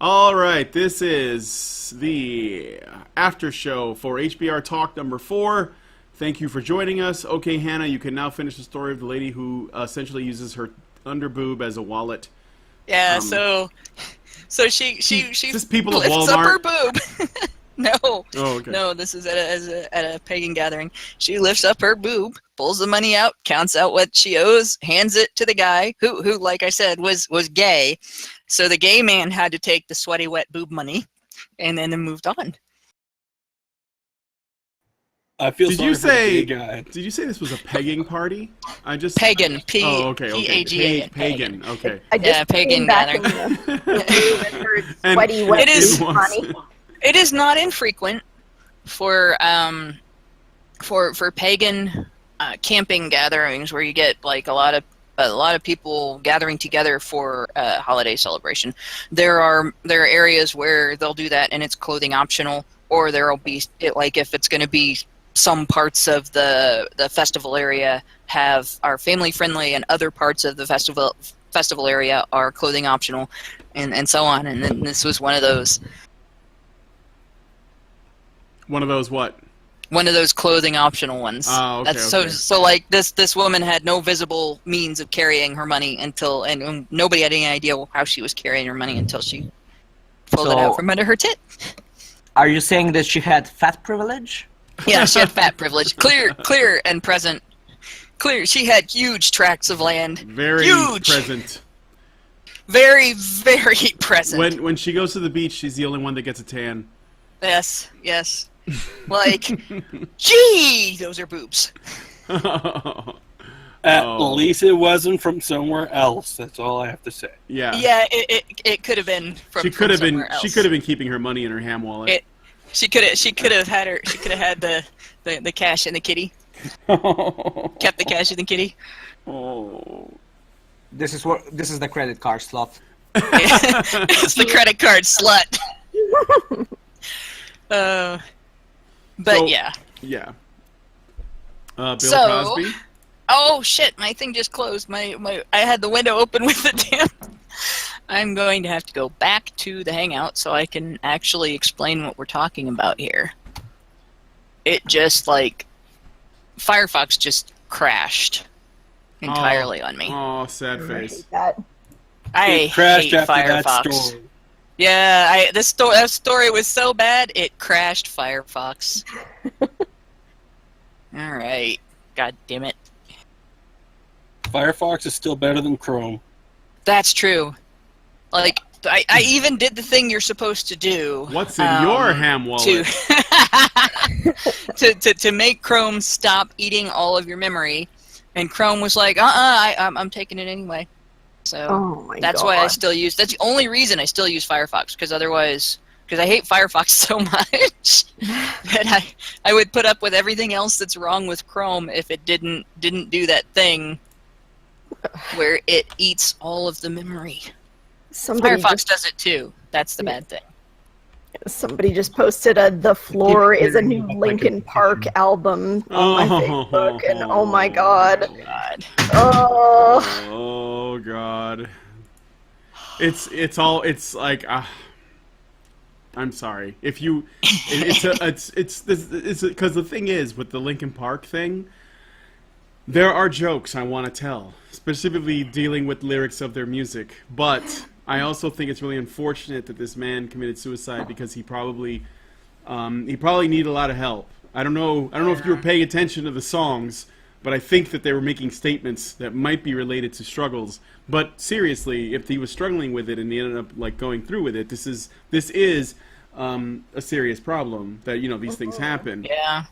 All right, this is the after show for HBR Talk number 4. Thank you for joining us. Okay, Hannah, you can now finish the story of the lady who essentially uses her underboob as a wallet. Yeah, so she Is people at lifts up Walmart? her boob. No, Oh, okay. no, this is at a pagan gathering. She lifts up her boob, pulls the money out, counts out what she owes, hands it to the guy who, like I said, was gay. So the gay man had to take the sweaty, wet boob money, and then moved on. I feel Did sorry you for the say? gay guy. Did you say this was a pegging party? Pagan, Oh, okay. P-A-G-A-N. Pagan. Okay. I just pagan came back gathering. in the mood for And sweaty, wet it is- boob money. It is not infrequent for pagan camping gatherings where you get like a lot of people gathering together for a holiday celebration. There are areas where they'll do that and it's clothing optional, or there'll be like if it's going to be some parts of the festival area are family friendly and other parts of the festival area are clothing optional, and so on. And then this was one of those. One of those what? One of those clothing optional ones. Oh, okay, That's okay. so like this woman had no visible means of carrying her money until, and nobody had any idea how she was carrying her money until she pulled it out from under her tit. Are you saying that she had fat privilege? Yeah, she had fat privilege, clear and present. Clear. She had huge tracts of land. Very huge. present. Very, very present. When she goes to the beach, she's the only one that gets a tan. Yes. Like, gee, those are boobs. At least it wasn't from somewhere else. That's all I have to say. Yeah. Yeah, it could have been from. She could have been. somewhere else. She could have been keeping her money in her ham wallet. She could have had the cash in the kitty. Kept the cash in the kitty. Oh. This is the credit card slot. It's the credit card slut. But So, yeah. Yeah. Bill So- Cosby. Oh shit! My thing just closed. I had the window open with the damn. I'm going to have to go back to the Hangout so I can actually explain what we're talking about here. It just Firefox just crashed entirely on me. Oh, sad I face. hate that. I It crashed hate after Firefox. that story. Yeah, that story was so bad it crashed Firefox. All right, god damn it. Firefox is still better than Chrome. That's true. Like I even did the thing you're supposed to do. What's in your ham wallet? To make Chrome stop eating all of your memory, and Chrome was like, I'm taking it anyway. So Oh my that's god. why I still use. That's the only reason I still use Firefox, because I hate Firefox so much that I would put up with everything else that's wrong with Chrome if it didn't do that thing where it eats all of the memory. Firefox does it too. That's the bad thing. Somebody just posted The Floor is a new Linkin Park album on my Facebook, and oh my god. God. Oh. Oh God. It's like I'm sorry. If you it's because the thing is with the Linkin Park thing, there are jokes I want to tell, specifically dealing with lyrics of their music, but I also think it's really unfortunate that this man committed suicide because he probably needed a lot of help. I don't know if you were paying attention to the songs, but I think that they were making statements that might be related to struggles. But seriously, if he was struggling with it and he ended up going through with it, this is a serious problem that these things happen. Yeah.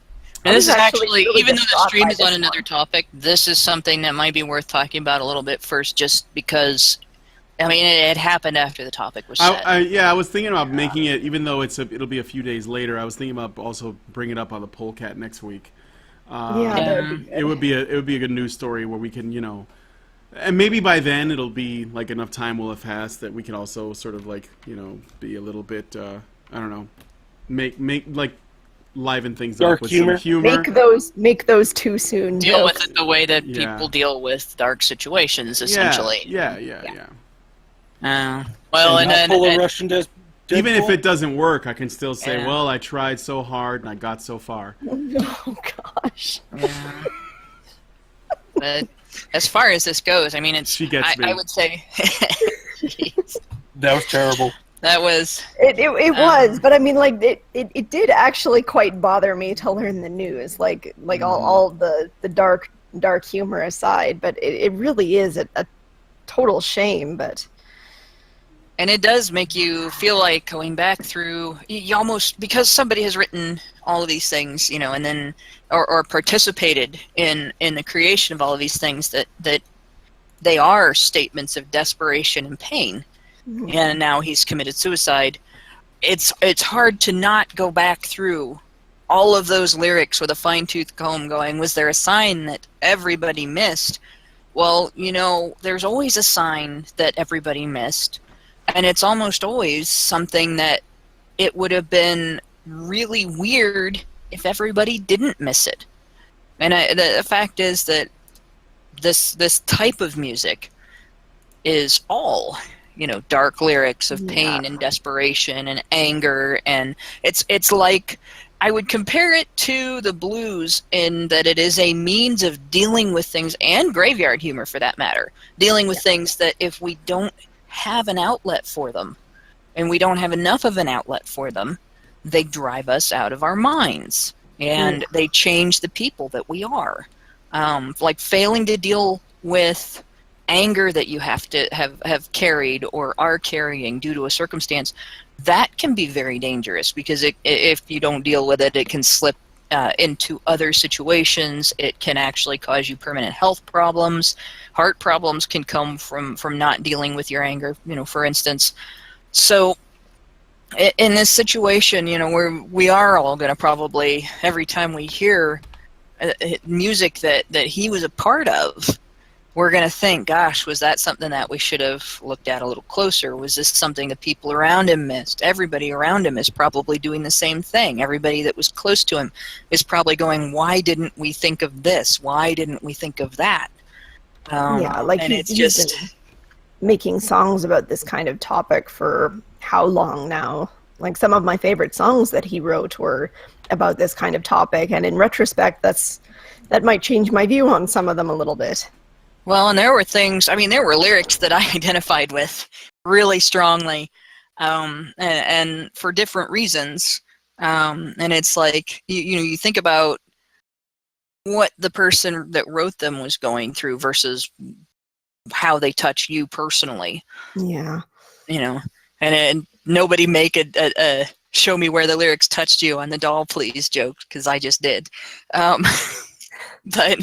I And was this is actually actually, really even though the distraught stream by is on this another one. topic, this is something that might be worth talking about a little bit first, just because, I mean, it happened after the topic was set. I was thinking about making it, even though it'll be a few days later. I was thinking about also bringing it up on the Polecat next week. It would be a good news story where we can, and maybe by then it'll be enough time will have passed that we can also sort of be a little bit I don't know, make liven things Dark up with humor. some humor. Make those too soon. Deal jokes. with it the way that Yeah. people deal with dark situations, essentially. Yeah. Well, and not then pull a and- Russian Even if Deadpool? it doesn't work, I can still say, Yeah. well, I tried so hard and I got so far. Oh gosh. Yeah. But as far as this goes, I mean, it's. She gets me. I would say. Jeez. That was terrible. That was. It was, but I mean, like it did actually quite bother me to learn the news, like all the dark humor aside. But it really is a total shame. But And it does make you feel like going back through. You almost, because somebody has written all of these things, you know, and then or participated in the creation of all of these things, that they are statements of desperation and pain. And now he's committed suicide. It's hard to not go back through all of those lyrics with a fine-tooth comb going, was there a sign that everybody missed? Well, you know, there's always a sign that everybody missed, and it's almost always something that it would have been really weird if everybody didn't miss it. And the fact is that this type of music is all, you know, dark lyrics of pain and desperation and anger, and it's like, I would compare it to the blues in that it is a means of dealing with things, and graveyard humor for that matter, dealing with things that if we don't have an outlet for them, and we don't have enough of an outlet for them, they drive us out of our minds, and they change the people that we are. Like failing to deal with anger that you have to have carried or are carrying due to a circumstance, that can be very dangerous, because if you don't deal with it, it can slip into other situations. It can actually cause you permanent health problems. Heart problems can come from not dealing with your anger, you know, for instance. So in this situation, you know, we are all going to probably, every time we hear music that he was a part of, we're going to think, gosh, was that something that we should have looked at a little closer? Was this something the people around him missed? Everybody around him is probably doing the same thing. Everybody that was close to him is probably going, why didn't we think of this? Why didn't we think of that? like and he's just been making songs about this kind of topic for how long now? Like some of my favorite songs that he wrote were about this kind of topic, and in retrospect, that might change my view on some of them a little bit. Well, and there were things, I mean, there were lyrics that I identified with really strongly, and for different reasons. And it's like, you know, you think about what the person that wrote them was going through versus how they touch you personally. Yeah. You know, and nobody make a show me where the lyrics touched you on the doll please joke, because I just did. But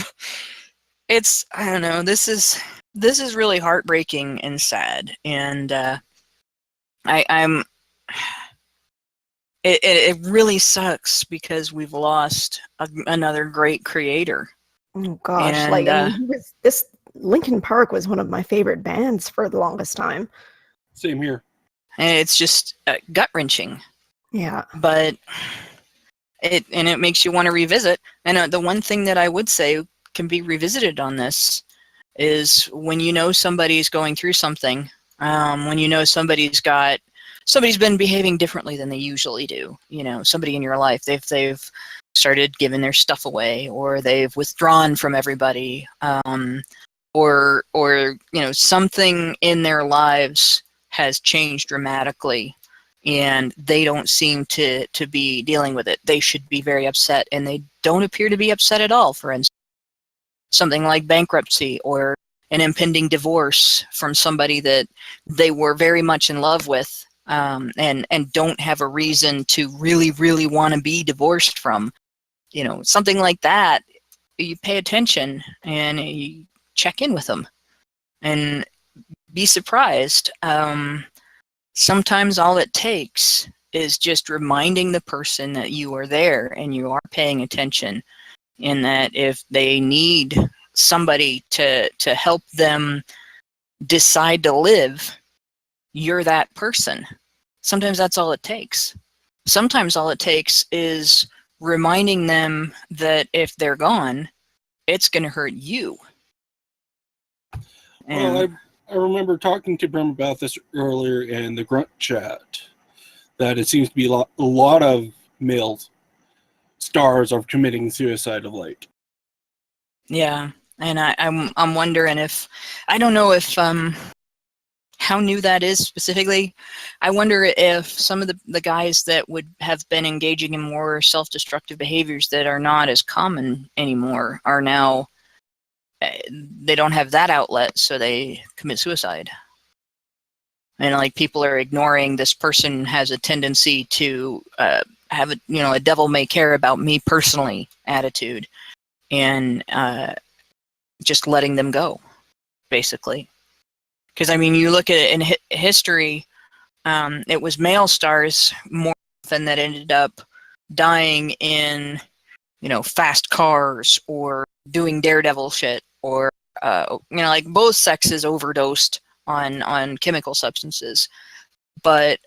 it's, I don't know, this is really heartbreaking and sad, and it really sucks because we've lost another great creator. Oh gosh, And, like I mean, this Linkin Park was one of my favorite bands for the longest time. Same here. And it's just gut wrenching. Yeah. But it makes you want to revisit. And the one thing that I would say can be revisited on this is when you know somebody's going through something, when you know somebody's been behaving differently than they usually do. You know, somebody in your life, they've started giving their stuff away, or they've withdrawn from everybody, or you know, something in their lives has changed dramatically, and they don't seem to be dealing with it. They should be very upset, and they don't appear to be upset at all. For instance, something like bankruptcy or an impending divorce from somebody that they were very much in love with, and don't have a reason to really, really want to be divorced from. You know, something like that, you pay attention and you check in with them and be surprised. Sometimes all it takes is just reminding the person that you are there and you are paying attention, and that if they need somebody to help them decide to live, you're that person. Sometimes that's all it takes. Sometimes all it takes is reminding them that if they're gone, it's going to hurt you. Well, I remember talking to Brim about this earlier in the Grunt Chat, that it seems to be a lot of male stars are committing suicide of late. Yeah, and I'm wondering if, I don't know if how new that is specifically. I wonder if some of the guys that would have been engaging in more self-destructive behaviors that are not as common anymore are now, they don't have that outlet, so they commit suicide. And like, people are ignoring this person has a tendency to have a devil may care about me personally attitude, and just letting them go, basically. Because, I mean, you look at it in history, it was male stars more often that ended up dying in, fast cars or doing daredevil shit, or, like, both sexes overdosed on chemical substances. But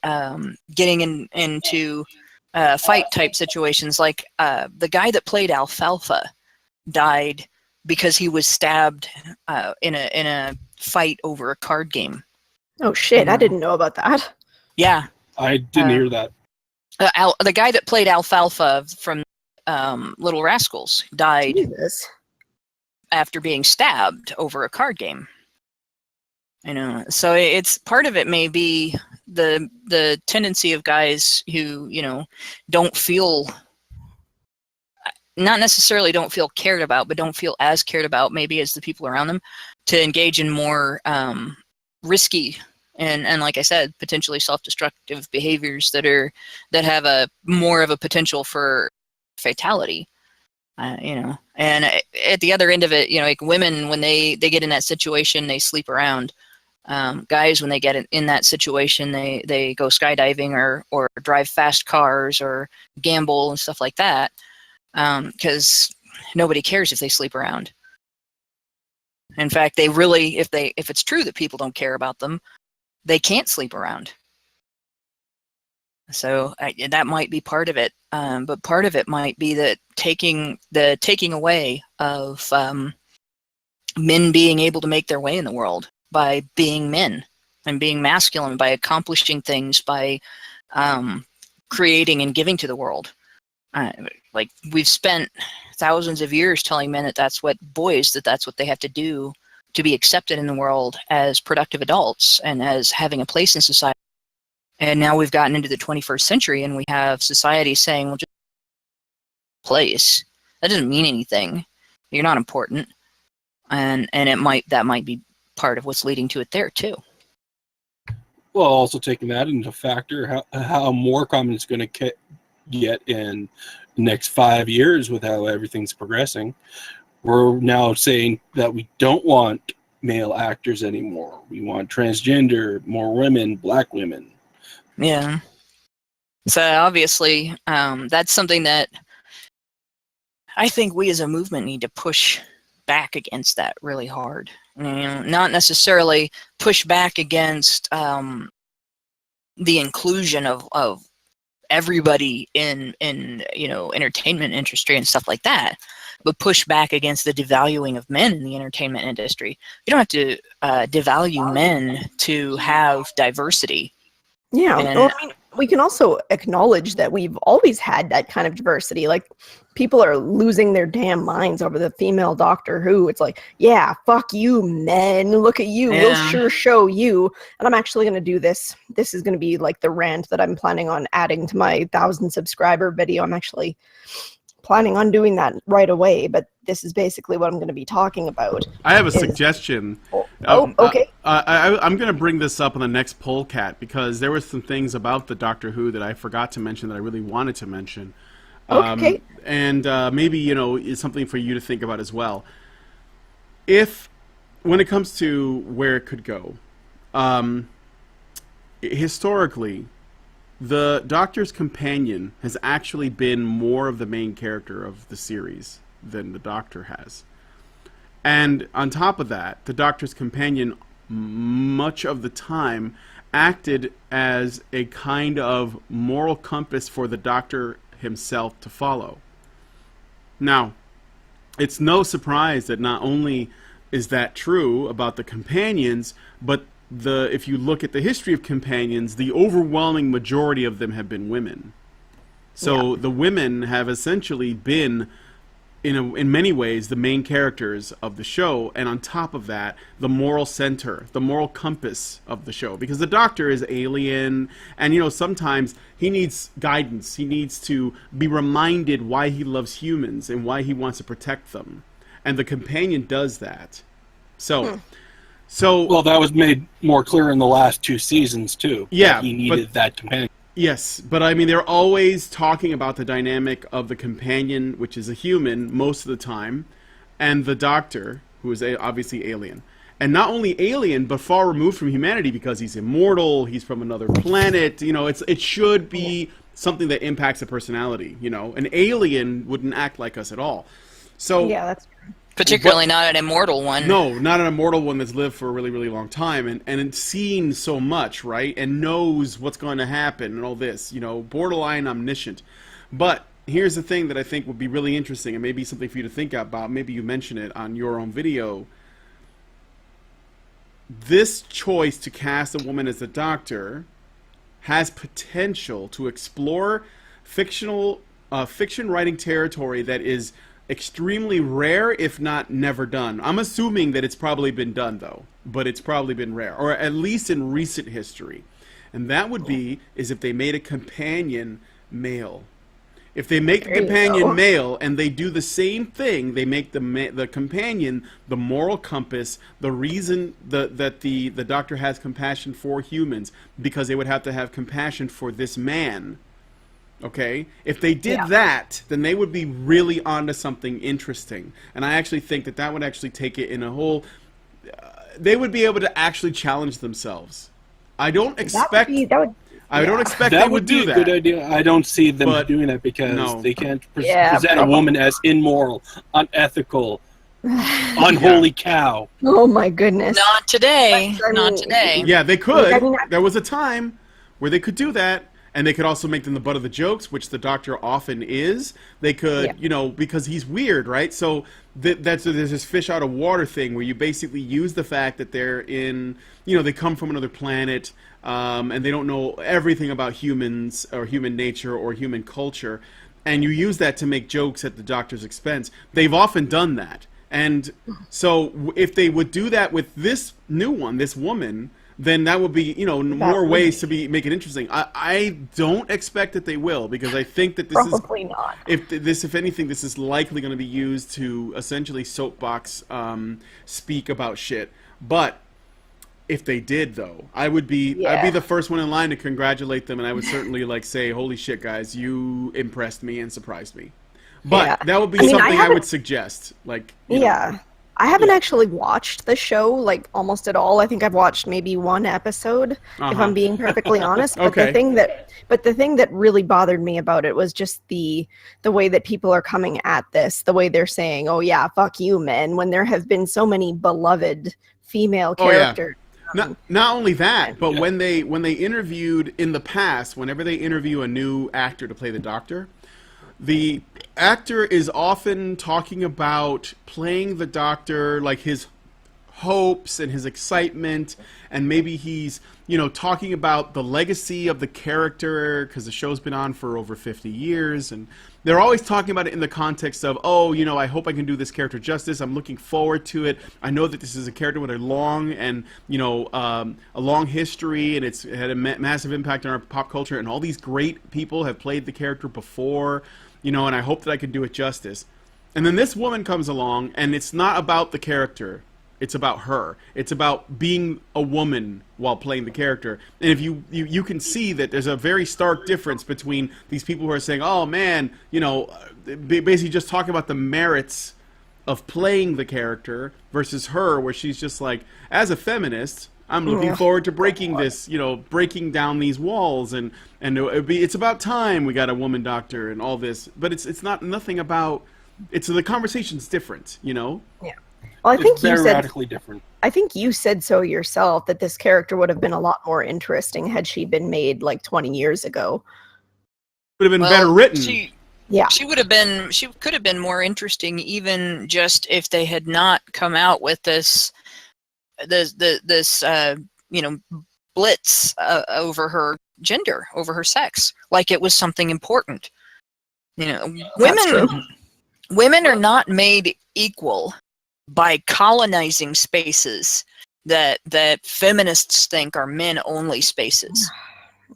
getting into fight-type situations, like the guy that played Alfalfa died because he was stabbed in a fight over a card game. Oh shit! I didn't know about that. Yeah, I didn't hear that. the guy that played Alfalfa from Little Rascals died Jesus. after being stabbed over a card game. So it's part of it may be the tendency of guys who don't feel, not necessarily don't feel cared about, but don't feel as cared about maybe as the people around them, to engage in more risky and like I said, potentially self-destructive behaviors that have a more of a potential for fatality. And at the other end of it, like, women, when they get in that situation, they sleep around. Guys, when they get in that situation, they go skydiving or drive fast cars or gamble and stuff like that. Because nobody cares if they sleep around. In fact, they really, if it's true that people don't care about them, they can't sleep around. So that might be part of it, but part of it might be that taking away of men being able to make their way in the world by being men and being masculine, by accomplishing things, by creating and giving to the world. Like, we've spent thousands of years telling men that's what they have to do to be accepted in the world as productive adults and as having a place in society. And now we've gotten into the 21st century and we have society saying, well, just place. That doesn't mean anything. You're not important. And that might be part of what's leading to it there too. Well, also taking that into factor, how more common it's going to get in the next 5 years with how everything's progressing. We're now saying that we don't want male actors anymore. We want transgender, more women, black women. Yeah. So obviously, that's something that I think we as a movement need to push back against that really hard. Not necessarily push back against the inclusion of everybody in entertainment industry and stuff like that, but push back against the devaluing of men in the entertainment industry. You don't have to devalue men to have diversity. Yeah, And, well, I mean, we can also acknowledge that we've always had that kind of diversity. Like, people are losing their damn minds over the female Doctor Who. It's like, yeah, fuck you, men. Look at you. We'll sure show you. And I'm actually going to do this. This is going to be like the rant that I'm planning on adding to my 1,000 subscriber video. I'm actually planning on doing that right away, but this is basically what I'm going to be talking about. I have a suggestion. Okay. I'm going to bring this up on the next Polecat because there were some things about the Doctor Who that I forgot to mention that I really wanted to mention. Okay. And maybe, it's something for you to think about as well. When it comes to where it could go, historically, the Doctor's companion has actually been more of the main character of the series than the Doctor has. And on top of that, the Doctor's companion, much of the time, acted as a kind of moral compass for the Doctor himself to follow. Now, it's no surprise that not only is that true about the companions, but if you look at the history of companions, the overwhelming majority of them have been women. So the women have essentially been, in many ways, the main characters of the show, and on top of that, the moral center, the moral compass of the show. Because the Doctor is alien, and sometimes he needs guidance. He needs to be reminded why he loves humans and why he wants to protect them, and the companion does that. So Well, that was made more clear in the last 2 seasons too. Yeah, that he needed that companion. Yes, but I mean, they're always talking about the dynamic of the companion, which is a human most of the time, and the Doctor, who is obviously alien. And not only alien, but far removed from humanity because he's immortal, he's from another planet. It should be something that impacts the personality. An alien wouldn't act like us at all. So Yeah, that's true. Particularly not an immortal one. No, not an immortal one that's lived for a really, really long time and it's seen so much, right? And knows what's going to happen and all this, borderline omniscient. But here's the thing that I think would be really interesting and maybe something for you to think about. Maybe you mention it on your own video. This choice to cast a woman as the Doctor has potential to explore fiction writing territory that is extremely rare, if not never done. I'm assuming that it's probably been done, though, but it's probably been rare, or at least in recent history. And that would be is if they made a companion male. If they make the companion male and they do the same thing, they make the companion the moral compass, the reason that the Doctor has compassion for humans, because they would have to have compassion for this man. Okay? If they did that, then they would be really onto something interesting. And I actually think that would actually take it in a whole... they would be able to actually challenge themselves. I don't expect... I don't expect they would do that. That would be a good idea. I don't see them doing it because they can't present a woman as immoral, unethical, unholy cow. Oh my goodness. Not today. Not today. Yeah, they could. There was a time where they could do that. And they could also make them the butt of the jokes, which the Doctor often is. They could, because he's weird, right? So there's this fish out of water thing where you basically use the fact that they're in, they come from another planet, and they don't know everything about humans or human nature or human culture. And you use that to make jokes at the Doctor's expense. They've often done that. And so if they would do that with this new one, this woman... then that would be, more ways to make it interesting. I don't expect that they will, because I think that this probably not. If anything, this is likely going to be used to essentially soapbox speak about shit. But if they did, though, I'd be the first one in line to congratulate them, and I would certainly say, "Holy shit, guys, you impressed me and surprised me." But that would be something I would suggest. I haven't actually watched the show almost at all. I think I've watched maybe one episode, if I'm being perfectly honest. But the thing that really bothered me about it was just the way that people are coming at this, the way they're saying, "Oh yeah, fuck you, men," when there have been so many beloved female characters. Not only that, but when they interviewed in the past, whenever they interview a new actor to play the Doctor, the actor is often talking about playing the Doctor, his hopes and his excitement, and maybe he's, talking about the legacy of the character, because the show's been on for over 50 years, and they're always talking about it in the context of, I hope I can do this character justice, I'm looking forward to it, I know that this is a character with a long and, a long history, and it's had a massive impact on our pop culture, and all these great people have played the character before, and I hope that I can do it justice. And then this woman comes along, and it's not about the character. It's about her. It's about being a woman while playing the character. And if you can see that there's a very stark difference between these people who are saying, "Oh man," basically just talking about the merits of playing the character, versus her, where she's just as a feminist, I'm looking forward to breaking this, breaking down these walls, and it's about time we got a woman Doctor and all this. But it's nothing about. The conversation's different, Yeah. Well, I think they're radically different. I think you said so yourself, that this character would have been a lot more interesting had she been made 20 years ago. Would have been better written. She could have been more interesting, even just if they had not come out with this blitz over her gender, over her sex, like it was something important. Women are not made equal by colonizing spaces that feminists think are men-only spaces.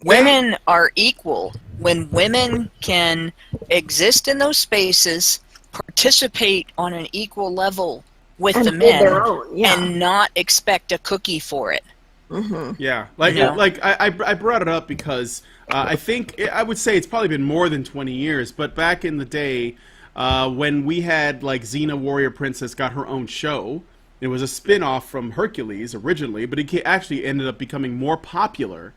Women are equal when women can exist in those spaces, participate on an equal level with And the hold men, their own, yeah. and not expect a cookie for it. Yeah, I brought it up because I would say it's probably been more than 20 years, but back in the day, when we had like Xena Warrior Princess got her own show, it was a spin-off from Hercules originally, but it actually ended up becoming more popular.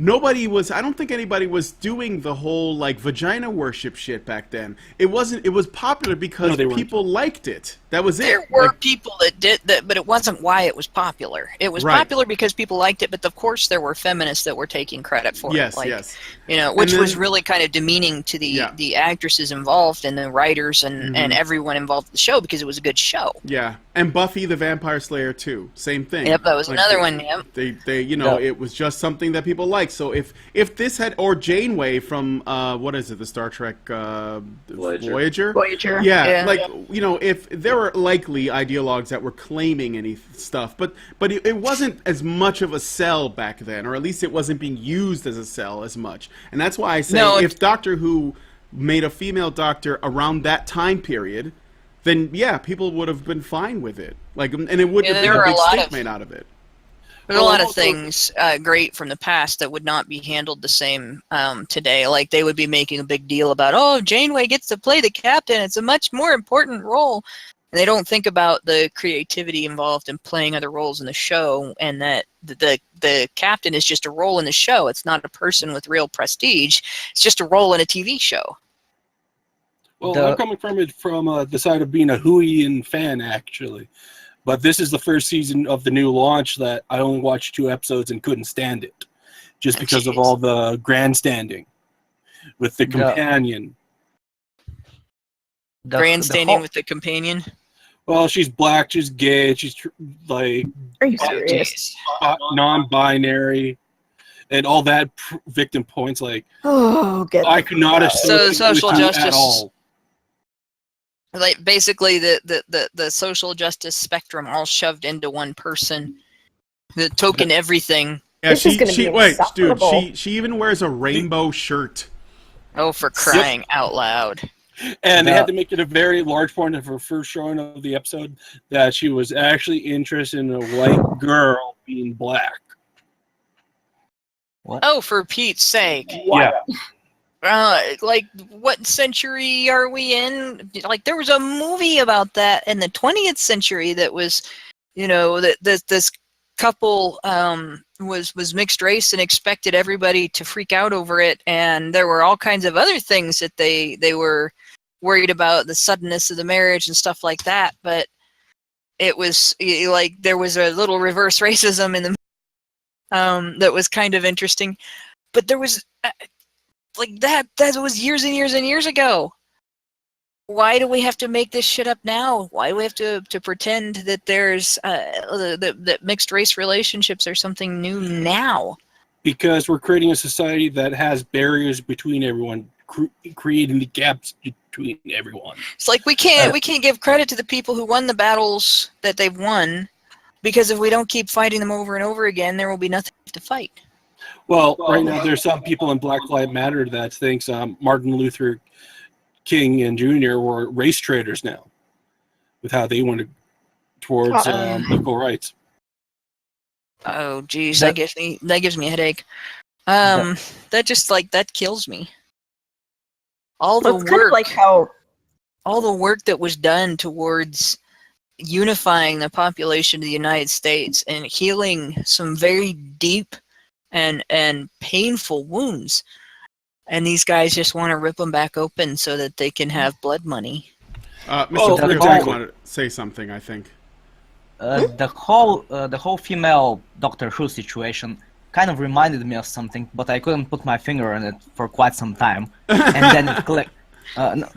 I don't think anybody was doing the whole like vagina worship shit back then. It was popular because people liked it. That was it. There were people that did that, but it wasn't why it was popular. It was popular because people liked it, but of course there were feminists that were taking credit for it. Yes. Which was really kind of demeaning to the actresses involved and the writers and everyone involved in the show, because it was a good show. Yeah. And Buffy the Vampire Slayer too. Same thing. Yep, that was another one. Yep. It was just something that people liked. So if this had, or Janeway from what is it, the Star Trek Voyager? Yeah. If there were likely ideologues that were claiming any stuff, but it wasn't as much of a sell back then, or at least it wasn't being used as a sell as much. And that's why I say if Doctor Who made a female doctor around that time period, then people would have been fine with it. And it wouldn't have been a big stink made out of it. There's a lot of things great from the past that would not be handled the same today. Like they would be making a big deal about, Janeway gets to play the captain. It's a much more important role. And they don't think about the creativity involved in playing other roles in the show, and that the captain is just a role in the show. It's not a person with real prestige. It's just a role in a TV show. Well, I'm coming from it from the side of being a Whoian fan, actually. But this is the first season of the new launch that I only watched 2 episodes and couldn't stand it, just because of all the grandstanding with the companion. Grandstanding with the companion? Well, she's black, she's gay, she's like Are you serious? Non-binary, and all that victim points. Like, I could not associate social with justice at all. Like basically the social justice spectrum all shoved into one person. The token everything. Yeah, This is gonna be insufferable. dude, she even wears a rainbow shirt. Oh, for crying out loud. And they had to make it a very large point of her first showing of the episode that she was actually interested in a white girl being black. What? Oh, for Pete's sake. Yeah. Like, what century are we in? Like, there was a movie about that in the 20th century that was, that this couple was mixed race and expected everybody to freak out over it, and there were all kinds of other things that they were worried about, the suddenness of the marriage and stuff like that. But it was like there was a little reverse racism in the that was kind of interesting. But there was like that was years and years and years ago. Why do we have to make this shit up now? Why do we have to pretend that there's that mixed race relationships are something new now? Because we're creating a society that has barriers between everyone, creating the gaps between everyone. It's like we can't give credit to the people who won the battles that they've won, because if we don't keep fighting them over and over again, there will be nothing to fight. Well, right now there's some people in Black Lives Matter that thinks Martin Luther King and Jr. were race traitors now, with how they went towards equal rights. Oh, geez, that gives me a headache. That kills me. All the work that was done towards unifying the population of the United States and healing some very deep and painful wounds. And these guys just want to rip them back open so that they can have blood money. Mr. Frederick wanted to say something, I think. The whole female Doctor Who situation kind of reminded me of something, but I couldn't put my finger on it for quite some time. And then it clicked. No.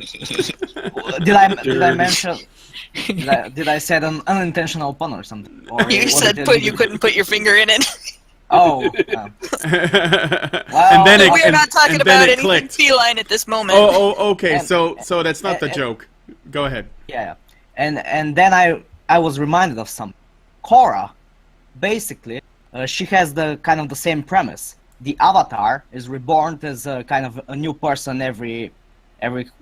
Did I mention? Did I say an unintentional pun or something? Or You was said it you couldn't put your finger in it. Oh. And then we are not talking about anything clicked. feline at this moment. Okay. And- So that's not the joke. Go ahead. Yeah. And then I was reminded of something. Cora, basically, she has the kind of the same premise. The Avatar is reborn as a kind of a new person every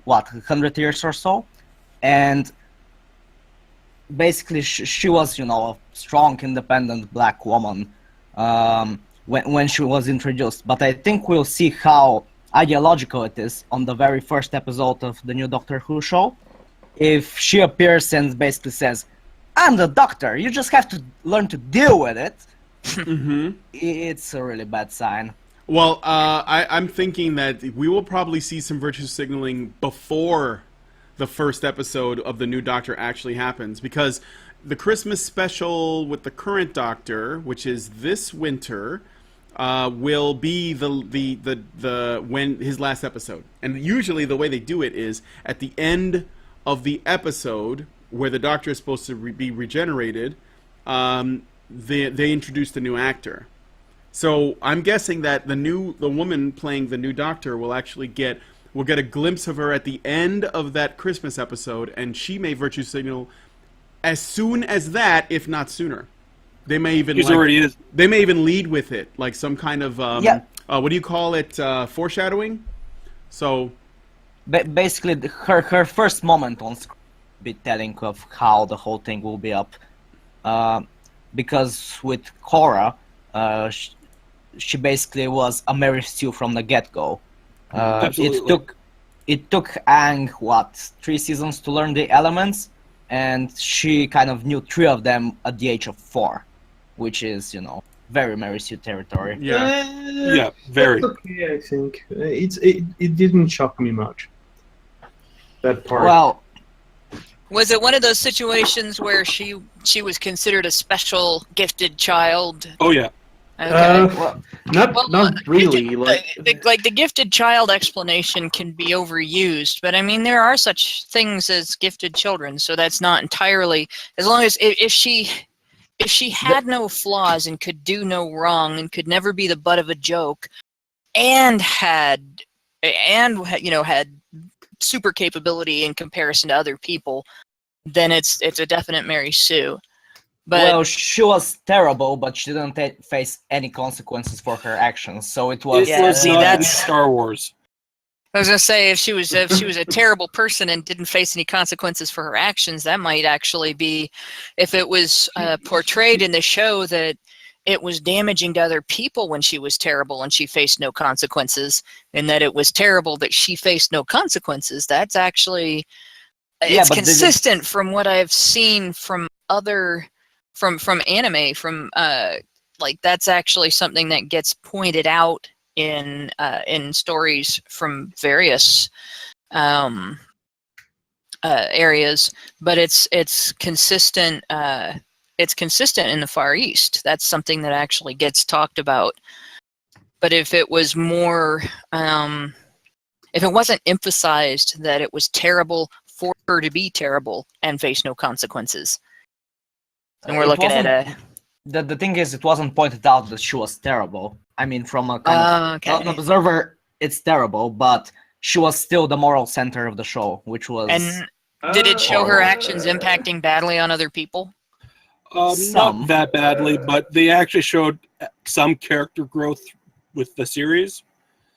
100 years or so, and basically she was, you know, a strong, independent black woman when she was introduced. But I think we'll see how ideological it is on the very first episode of the new Doctor Who show. If she appears and basically says, "I'm the Doctor, you just have to learn to deal with it," it's a really bad sign. Well, I'm thinking that we will probably see some virtue signaling before the first episode of the new Doctor actually happens, because the Christmas special with the current Doctor, which is this winter, will be the when his last episode. And usually the way they do it is at the end of the episode where the Doctor is supposed to be regenerated, they introduce the new actor. So I'm guessing that the woman playing the new Doctor will actually get a glimpse of her at the end of that Christmas episode, and she may virtue signal as soon as that, if not sooner. They may even They may even lead with it, like some kind of what do you call it? Foreshadowing. So basically, her first moment on screen will be telling of how the whole thing will be up, because with Cora, she basically was a Mary Sue from the get-go. It took Aang 3 seasons to learn the elements, and she kind of knew 3 of them at the age of 4, which is, you know, very Mary Sue territory. Yeah, very. That's okay, I think it didn't shock me much. That part. Well, Was it one of those situations where she was considered a special gifted child? Oh yeah. Okay. Not really. The gifted child explanation can be overused, but I mean there are such things as gifted children, so that's not entirely, as long as if she had no flaws and could do no wrong and could never be the butt of a joke, and had super capability in comparison to other people, then it's a definite Mary Sue. But, well, she was terrible, but she didn't face any consequences for her actions. So it was. that's Star Wars. I was gonna say if she was a terrible person and didn't face any consequences for her actions, that might actually be, if it was portrayed in the show that it was damaging to other people when she was terrible and she faced no consequences, and that it was terrible that she faced no consequences. That's actually consistent from what I've seen from other. From anime, that's actually something that gets pointed out in stories from various areas, but it's consistent. It's consistent in the Far East. That's something that actually gets talked about. But if it was more, if it wasn't emphasized that it was terrible for her to be terrible and face no consequences. And we're looking at the thing is, it wasn't pointed out that she was terrible. I mean, from a kind of an observer, it's terrible, but she was still the moral center of the show, which was. And did it show her actions impacting badly on other people? Not that badly, but they actually showed some character growth with the series.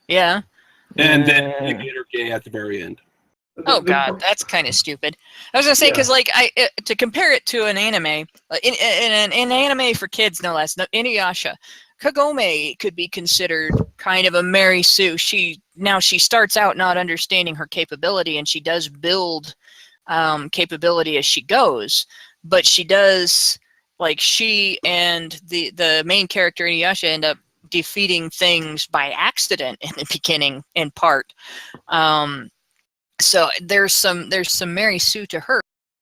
Yeah. And then they made her gay at the very end. Oh god, that's kind of stupid. I was gonna say because to compare it to an anime, in an anime for kids no less, Inuyasha, Kagome could be considered kind of a Mary Sue. She starts out not understanding her capability, and she does build capability as she goes. But she does, like, she and the main character Inuyasha end up defeating things by accident in the beginning, in part. So there's some Mary Sue to her,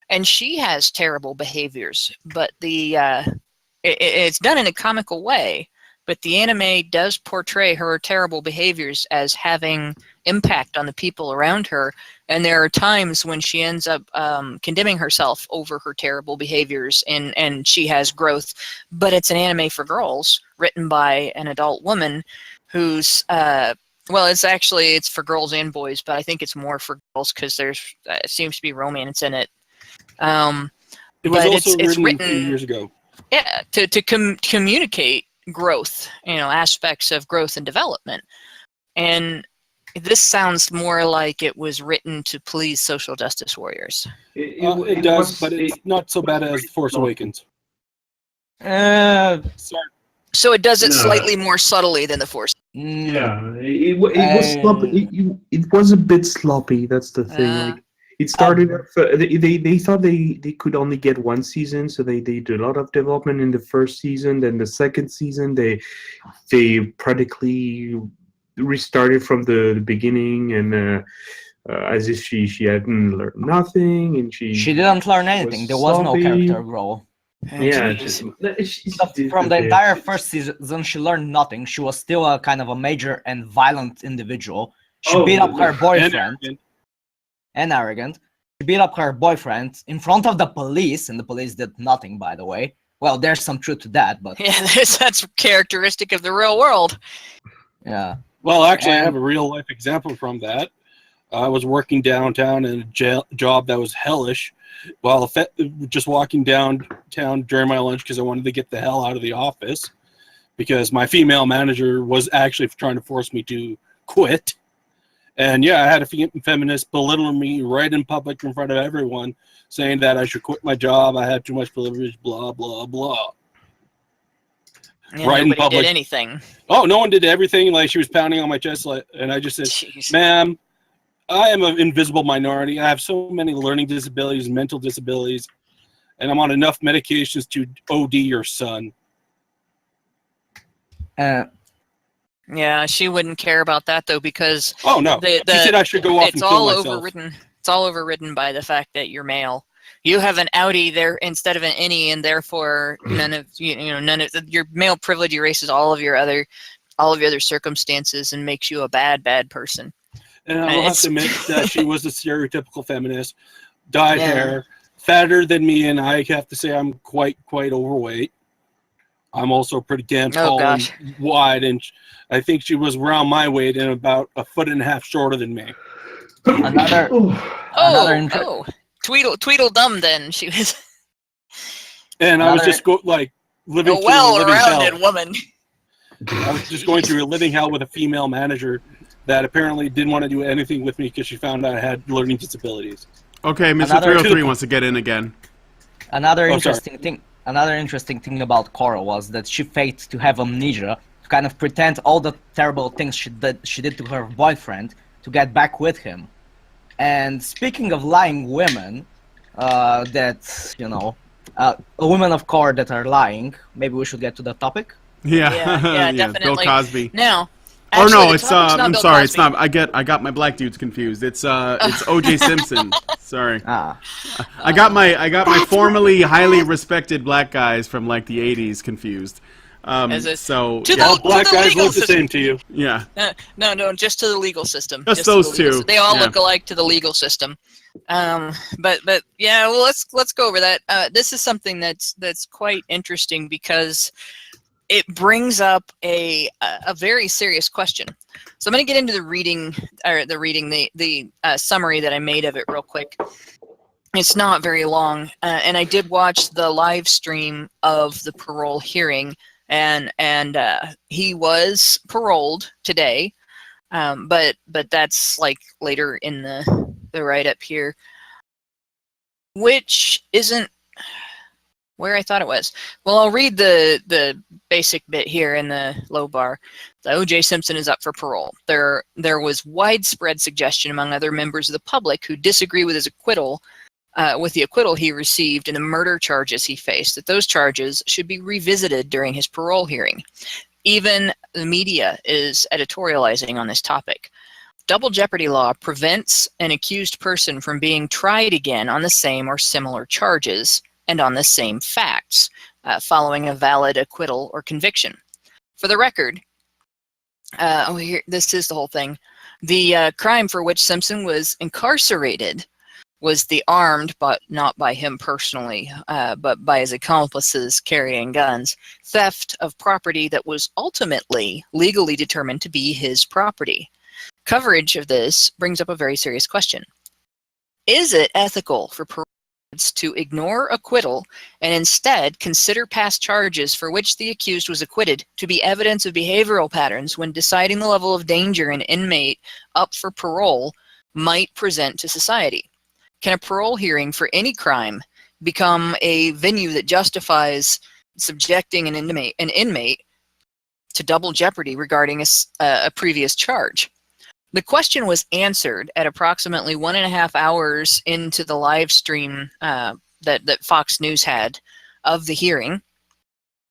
and she has terrible behaviors, but it's done in a comical way. but the anime does portray her terrible behaviors as having impact on the people around her, and there are times when she ends up condemning herself over her terrible behaviors, and she has growth. But it's an anime for girls, written by an adult woman who's well, it's for girls and boys, but I think it's more for girls because there's seems to be romance in it. It was but also it's written a few years ago. Yeah, to communicate growth, aspects of growth and development. And this sounds more like it was written to please social justice warriors. It does, but it's not so bad as Force Awakens. Uh, Sorry. So it does it No. slightly more subtly than the Force. Yeah, it was sloppy. It was a bit sloppy. That's the thing. Like it started. They thought they could only get one season, so they did a lot of development in the first season. Then the second season, they practically restarted from the beginning, and as if she hadn't learned nothing, and she didn't learn anything. There was no sloppy. character growth. Yeah, From the entire first season, she learned nothing. She was still a kind of a major and violent individual. She beat up her boyfriend. And arrogant. She beat up her boyfriend in front of the police, and the police did nothing, by the way. Well, there's some truth to that, but Yeah, that's characteristic of the real world. yeah. Well, actually, I have a real life example from that. I was working downtown in a job that was hellish, while just walking downtown during my lunch because I wanted to get the hell out of the office because my female manager was actually trying to force me to quit. And yeah, I had a feminist belittle me right in public in front of everyone, saying that I should quit my job. I had too much privilege, blah, blah, blah. Yeah, Right in nobody public. did anything. Oh, no one did everything. Like, she was pounding on my chest, and I just said, Jeez. ma'am, I am an invisible minority. I have so many learning disabilities, mental disabilities, and I'm on enough medications to OD your son. Yeah, she wouldn't care about that though because Oh no, she said I should go off and kill myself. It's all overridden by the fact that you're male. You have an outie there instead of an innie, and therefore none of your male privilege erases all of your other circumstances and makes you a bad person. And I'll have to admit that she was a stereotypical feminist, dyed hair, fatter than me, and I have to say I'm quite overweight. I'm also pretty damn tall and wide, and I think she was around my weight and about 1.5 foot shorter than me. Tweedledum then she was. And I was just living through a living well-rounded hell. woman. I was just going through a living hell with a female manager that apparently didn't want to do anything with me because she found out I had learning disabilities. Okay, Mr. 303 wants to get in again. Another interesting thing about Cora was that she faked to have amnesia to kind of pretend all the terrible things she did to her boyfriend to get back with him. And speaking of lying women, a women of color that are lying, maybe we should get to the topic. Yeah, definitely. Bill Cosby. Now, I'm sorry, Cosby. it's not. I got my black dudes confused. It's O.J. Simpson. Sorry. I got my formerly highly respected black guys from like the '80s confused. Black guys look the same to you. Yeah. No, just to the legal system. Just those two. They all look alike to the legal system. But yeah, well, let's go over that. This is something that's quite interesting because it brings up a very serious question. So I'm going to get into the summary that I made of it real quick. It's not very long, and I did watch the live stream of the parole hearing, and he was paroled today, but that's like later in the write-up here, which isn't where I thought it was. Well, I'll read the basic bit here in the low bar. The O.J. Simpson is up for parole. There was widespread suggestion among other members of the public who disagree with his acquittal, with the acquittal he received and the murder charges he faced, that those charges should be revisited during his parole hearing. Even the media is editorializing on this topic. Double jeopardy law prevents an accused person from being tried again on the same or similar charges and on the same facts following a valid acquittal or conviction. For the record, this is the whole thing. The crime for which Simpson was incarcerated was the armed, but not by him personally, but by his accomplices carrying guns, theft of property that was ultimately legally determined to be his property. Coverage of this brings up a very serious question. Is it ethical for parole to ignore acquittal and instead consider past charges for which the accused was acquitted to be evidence of behavioral patterns when deciding the level of danger an inmate up for parole might present to society? Can a parole hearing for any crime become a venue that justifies subjecting an inmate to double jeopardy regarding a previous charge? The question was answered at approximately 1.5 hours into the live stream that Fox News had of the hearing,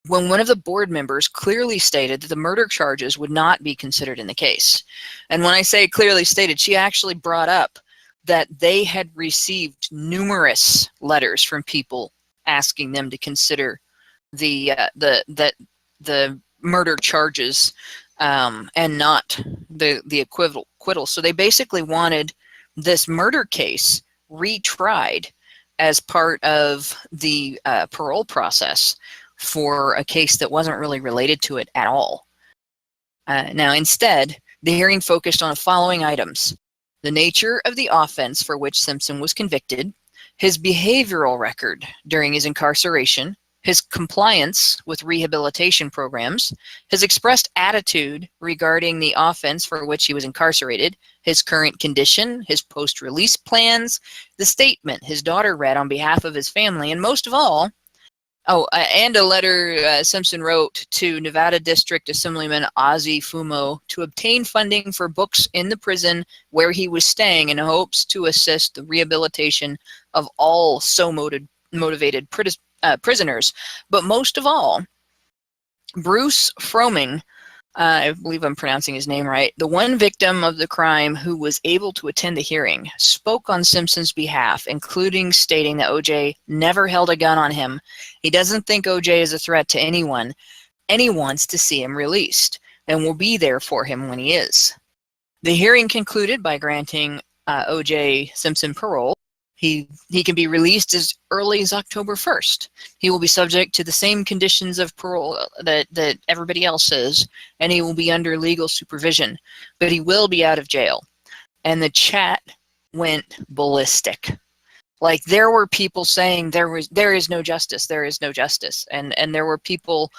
when one of the board members clearly stated that the murder charges would not be considered in the case. And when I say clearly stated, she actually brought up that they had received numerous letters from people asking them to consider the murder charges and not the acquittal. So they basically wanted this murder case retried as part of the parole process for a case that wasn't really related to it at all. Now, instead, the hearing focused on the following items: the nature of the offense for which Simpson was convicted, his behavioral record during his incarceration, his compliance with rehabilitation programs, his expressed attitude regarding the offense for which he was incarcerated, his current condition, his post-release plans, the statement his daughter read on behalf of his family, and most of all, and a letter Simpson wrote to Nevada District Assemblyman Ozzie Fumo to obtain funding for books in the prison where he was staying in hopes to assist the rehabilitation of all so motivated prisoners. But most of all, Bruce Froming, I believe I'm pronouncing his name right, the one victim of the crime who was able to attend the hearing, spoke on Simpson's behalf, including stating that OJ never held a gun on him. He doesn't think OJ is a threat to anyone, and he wants to see him released, and will be there for him when he is. The hearing concluded by granting OJ Simpson parole. He can be released as early as October 1st. He will be subject to the same conditions of parole that everybody else is, and he will be under legal supervision, but he will be out of jail. And the chat went ballistic. Like, there were people saying there is no justice, there is no justice. And there were people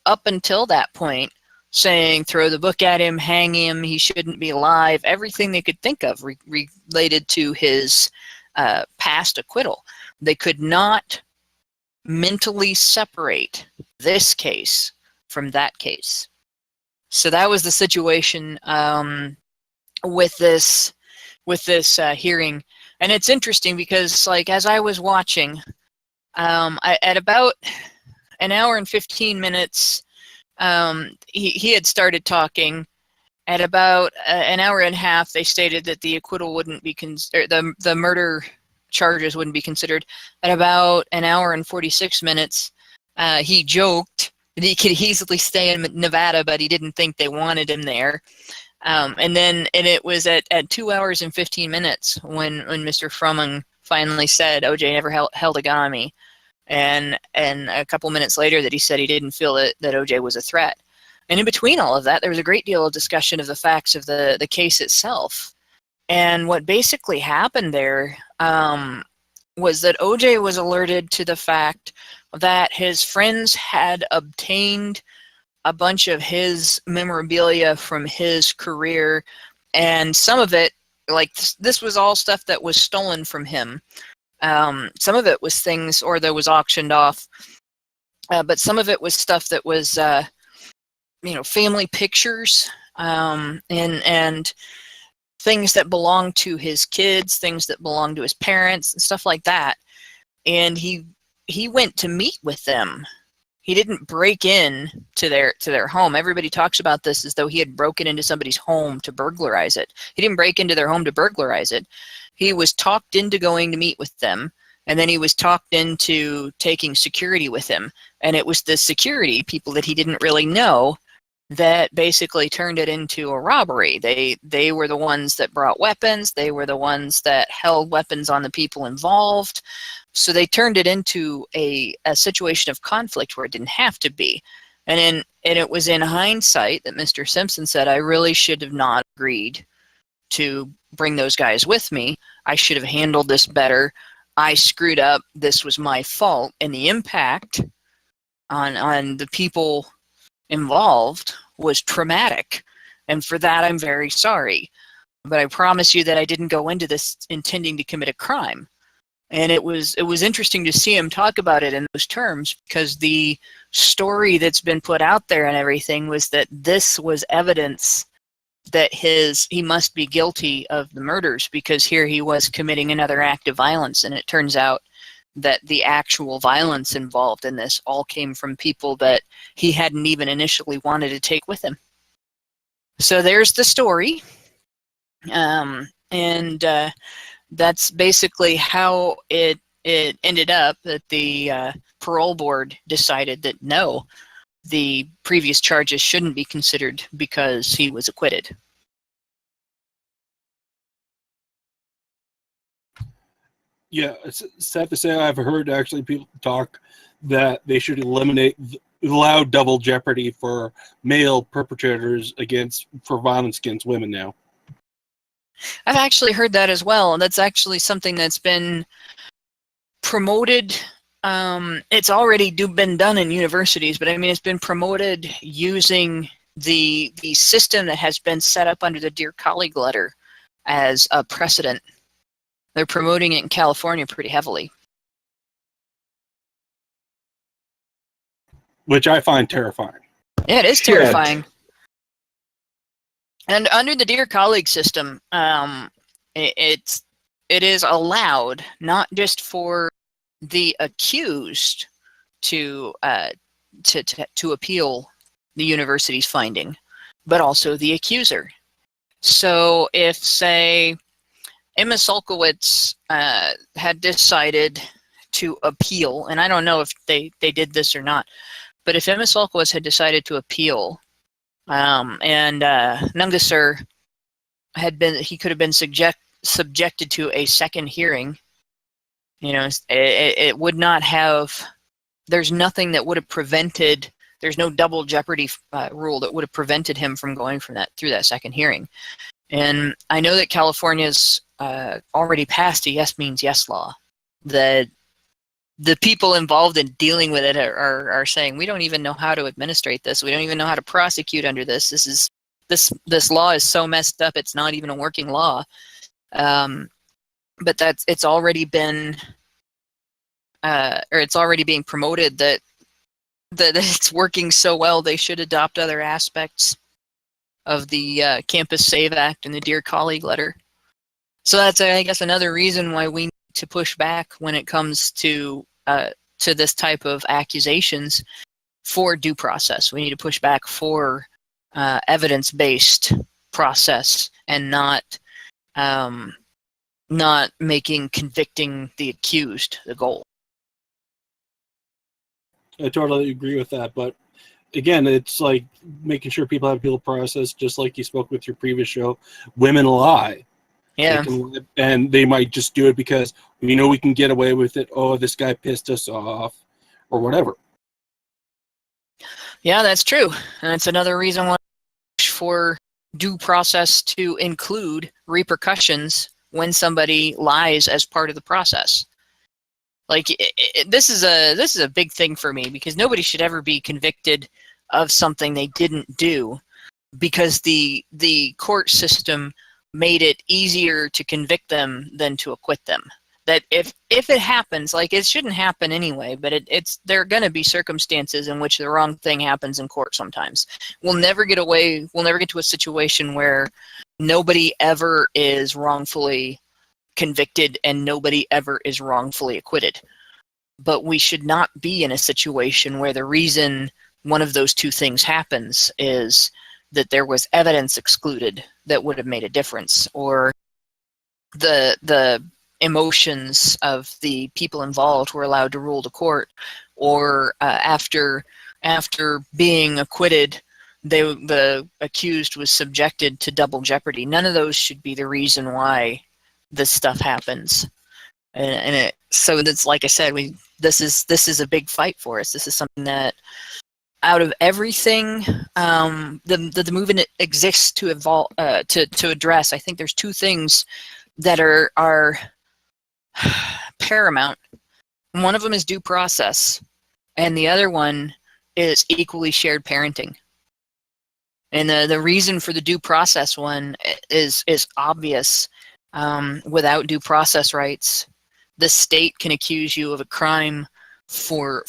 up until that point saying throw the book at him, hang him, he shouldn't be alive, everything they could think of related to his past acquittal. They could not mentally separate this case from that case. So that was the situation with this hearing. And it's interesting because, like, as I was watching, at about an hour and 15 minutes, he had started talking. At about an hour and a half, they stated that the acquittal wouldn't be the murder charges wouldn't be considered. At about an hour and 46 minutes, he joked that he could easily stay in Nevada, but he didn't think they wanted him there. And it was at 2 hours and 15 minutes when Mr. Froming finally said, OJ never held a gun on me. And a couple minutes later that he said he didn't feel that OJ was a threat. And in between all of that, there was a great deal of discussion of the facts of the case itself. And what basically happened there was that OJ was alerted to the fact that his friends had obtained a bunch of his memorabilia from his career, and some of it, like, this was all stuff that was stolen from him. Some of it was things, or that was auctioned off, but some of it was stuff that was family pictures, and things that belonged to his kids, things that belonged to his parents, and stuff like that. And he went to meet with them. He didn't break in to their home. Everybody talks about this as though he had broken into somebody's home to burglarize it. He didn't break into their home to burglarize it. He was talked into going to meet with them, and then he was talked into taking security with him. And it was the security people that he didn't really know that basically turned it into a robbery. They were the ones that brought weapons. They were the ones that held weapons on the people involved. So they turned it into a situation of conflict where it didn't have to be. And it was in hindsight that Mr. Simpson said, I really should have not agreed to bring those guys with me. I should have handled this better. I screwed up. This was my fault. And the impact on the people involved was traumatic. And for that, I'm very sorry. But I promise you that I didn't go into this intending to commit a crime. And it was interesting to see him talk about it in those terms, because the story that's been put out there and everything was that this was evidence that he must be guilty of the murders, because here he was committing another act of violence. And it turns out that the actual violence involved in this all came from people that he hadn't even initially wanted to take with him. So there's the story. That's basically how it ended up, that the parole board decided that no, the previous charges shouldn't be considered because he was acquitted. Yeah, it's sad to say I've heard actually people talk that they should allow double jeopardy for male perpetrators for violence against women now. I've actually heard that as well, and that's actually something that's been promoted. It's already been done in universities, but I mean, it's been promoted using the system that has been set up under the Dear Colleague letter as a precedent. They're promoting it in California pretty heavily. Which I find terrifying. Yeah, it is terrifying. And under the Dear Colleague system, it is allowed not just for the accused to appeal the university's finding, but also the accuser. So if, say, Emma Solkowitz had decided to appeal, and I don't know if they did this or not, but if Emma Solkowitz had decided to appeal, and Nungesser could have been subjected to a second hearing, you know, it would not have, there's nothing that would have prevented, there's no double jeopardy rule that would have prevented him from going through that second hearing. And I know that California's already passed a yes means yes law. That the people involved in dealing with it are saying, we don't even know how to administrate this. We don't even know how to prosecute under this. This law is so messed up, it's not even a working law. But it's already been, or it's already being promoted that it's working so well they should adopt other aspects of the Campus Save Act and the Dear Colleague letter. So that's, I guess, another reason why we need to push back when it comes to this type of accusations for due process. We need to push back for evidence-based process and not making convicting the accused the goal. I totally agree with that, but again, it's like making sure people have appeal process, just like you spoke with your previous show. Women lie. Yeah. And they might just do it because we know we can get away with it. Oh, this guy pissed us off or whatever. Yeah, that's true. And it's another reason why for due process to include repercussions when somebody lies as part of the process. Like this is a big thing for me, because nobody should ever be convicted of something they didn't do, because the court system made it easier to convict them than to acquit them. That if it happens, like it shouldn't happen anyway, but there are going to be circumstances in which the wrong thing happens in court sometimes. We'll never get to a situation where nobody ever is wrongfully convicted and nobody ever is wrongfully acquitted. But we should not be in a situation where the reason one of those two things happens is that there was evidence excluded that would have made a difference, or the emotions of the people involved were allowed to rule the court, or after being acquitted, the accused was subjected to double jeopardy. None of those should be the reason why this stuff happens. So that's, like I said, this is a big fight for us. This is something that, out of everything, the movement exists to evolve, to address. I think there's two things that are paramount. One of them is due process, and the other one is equally shared parenting. And the reason for the due process one is obvious. Without due process rights, the state can accuse you of a crime for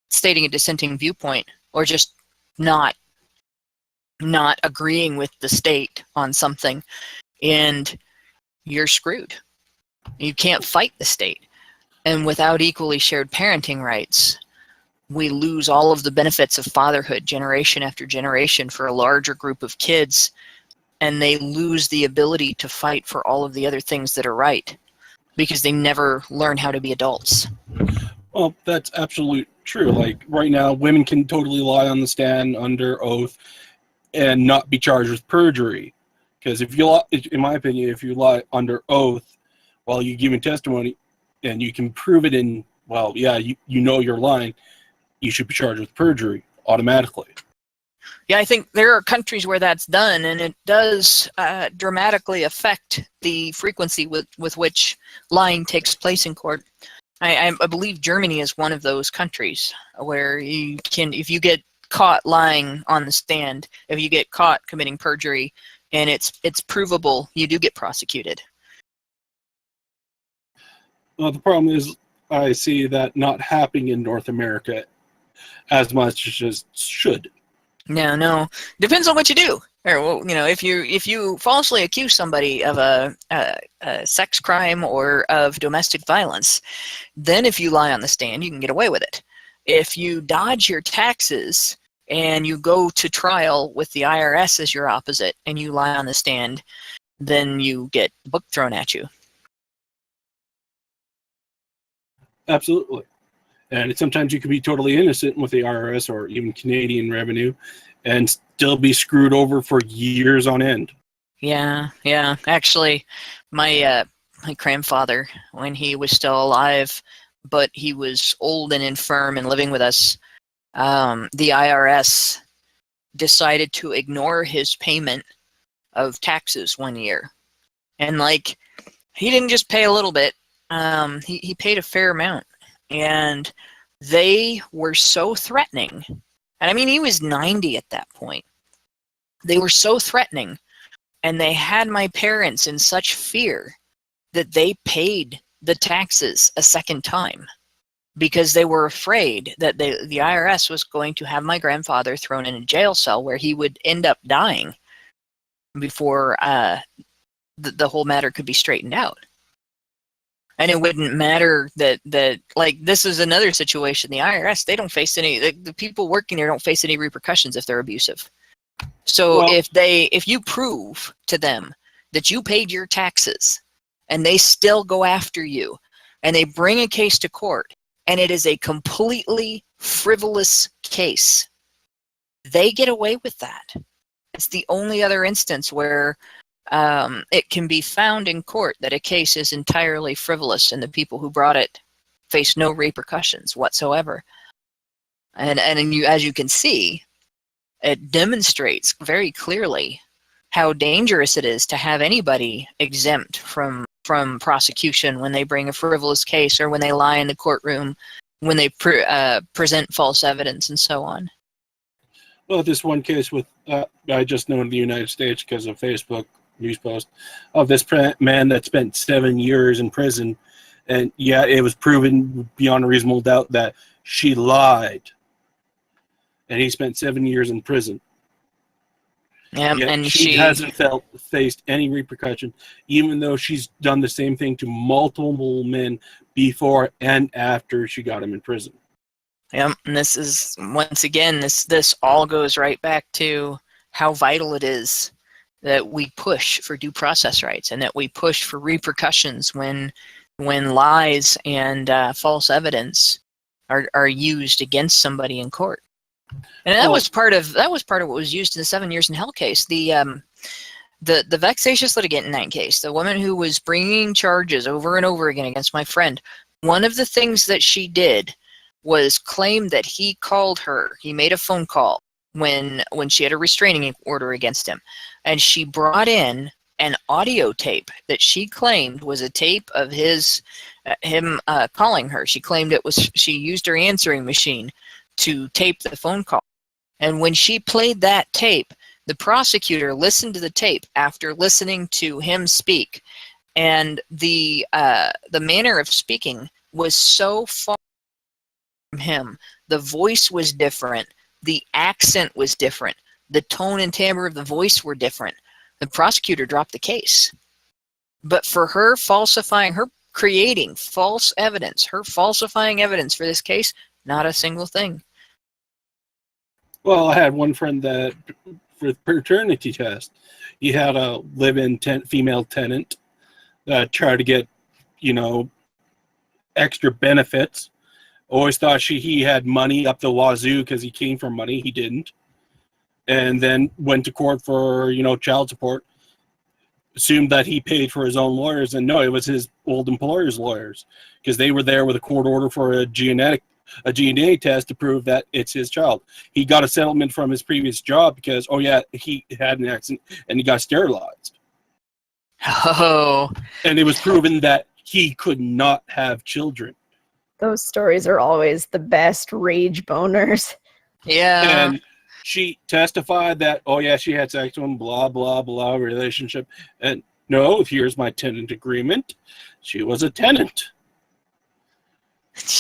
stating a dissenting viewpoint, or just not agreeing with the state on something, and you're screwed. You can't fight the state. And without equally shared parenting rights, we lose all of the benefits of fatherhood generation after generation for a larger group of kids, and they lose the ability to fight for all of the other things that are right because they never learn how to be adults. Well, that's absolutely true. Like right now, women can totally lie on the stand under oath and not be charged with perjury. Because if you lie, in my opinion, if you lie under oath while you're giving testimony and you can prove it in, well, yeah, you know you're lying, you should be charged with perjury automatically. Yeah, I think there are countries where that's done, and it does dramatically affect the frequency with which lying takes place in court. I believe Germany is one of those countries where you can, if you get caught lying on the stand, if you get caught committing perjury, and it's provable, you do get prosecuted. Well, the problem is I see that not happening in North America as much as should. No. Depends on what you do. Or, well, if you falsely accuse somebody of a sex crime or of domestic violence, then if you lie on the stand, you can get away with it. If you dodge your taxes and you go to trial with the IRS as your opposite and you lie on the stand, then you get the book thrown at you. Absolutely. And sometimes you can be totally innocent with the IRS or even Canadian revenue and still be screwed over for years on end. Yeah. Actually, my grandfather, when he was still alive, but he was old and infirm and living with us, the IRS decided to ignore his payment of taxes one year. And he didn't just pay a little bit, he paid a fair amount. And they were so threatening. And I mean, he was 90 at that point. They were so threatening, and they had my parents in such fear that they paid the taxes a second time because they were afraid that the IRS was going to have my grandfather thrown in a jail cell where he would end up dying before the whole matter could be straightened out. And it wouldn't matter that this is another situation. The IRS, they don't face any, the people working there don't face any repercussions if they're abusive. So if you prove to them that you paid your taxes and they still go after you and they bring a case to court and it is a completely frivolous case, they get away with that. It's the only other instance where it can be found in court that a case is entirely frivolous and the people who brought it face no repercussions whatsoever. And as you can see, it demonstrates very clearly how dangerous it is to have anybody exempt from prosecution when they bring a frivolous case or when they lie in the courtroom, when they present false evidence and so on. Well, this one case with, I just know in the United States because of Facebook news post of this man that spent 7 years in prison, and yeah, it was proven beyond a reasonable doubt that she lied, and he spent 7 years in prison. Yeah, yet and she hasn't faced any repercussion, even though she's done the same thing to multiple men before and after she got him in prison. Yeah, and this is, once again, this all goes right back to how vital it is that we push for due process rights and that we push for repercussions when lies and false evidence are used against somebody in court. And that was part of what was used in the 7 Years in Hell case. The vexatious litigant in that case, the woman who was bringing charges over and over again against my friend, one of the things that she did was claim that he called her. He made a phone call when she had a restraining order against him, and she brought in an audio tape that she claimed was a tape of him calling her. She claimed she used her answering machine to tape the phone call. And when she played that tape, the prosecutor listened to the tape after listening to him speak, and the manner of speaking was so far from him. The voice was different. The accent was different. The tone and timbre of the voice were different. The prosecutor dropped the case. But for her creating false evidence, her falsifying evidence for this case, not a single thing. Well, I had one friend that, for the paternity test, he had a live-in female tenant that tried to get, extra benefits. Always thought he had money up the wazoo because he came from money. He didn't. And then went to court for, child support. Assumed that he paid for his own lawyers, and no, it was his old employer's lawyers, because they were there with a court order for a DNA test to prove that it's his child. He got a settlement from his previous job because, he had an accident and he got sterilized. Oh. And it was proven that he could not have children. Those stories are always the best rage boners. Yeah. And she testified that, she had sex with him, blah, blah, blah, relationship. And no, here's my tenant agreement. She was a tenant.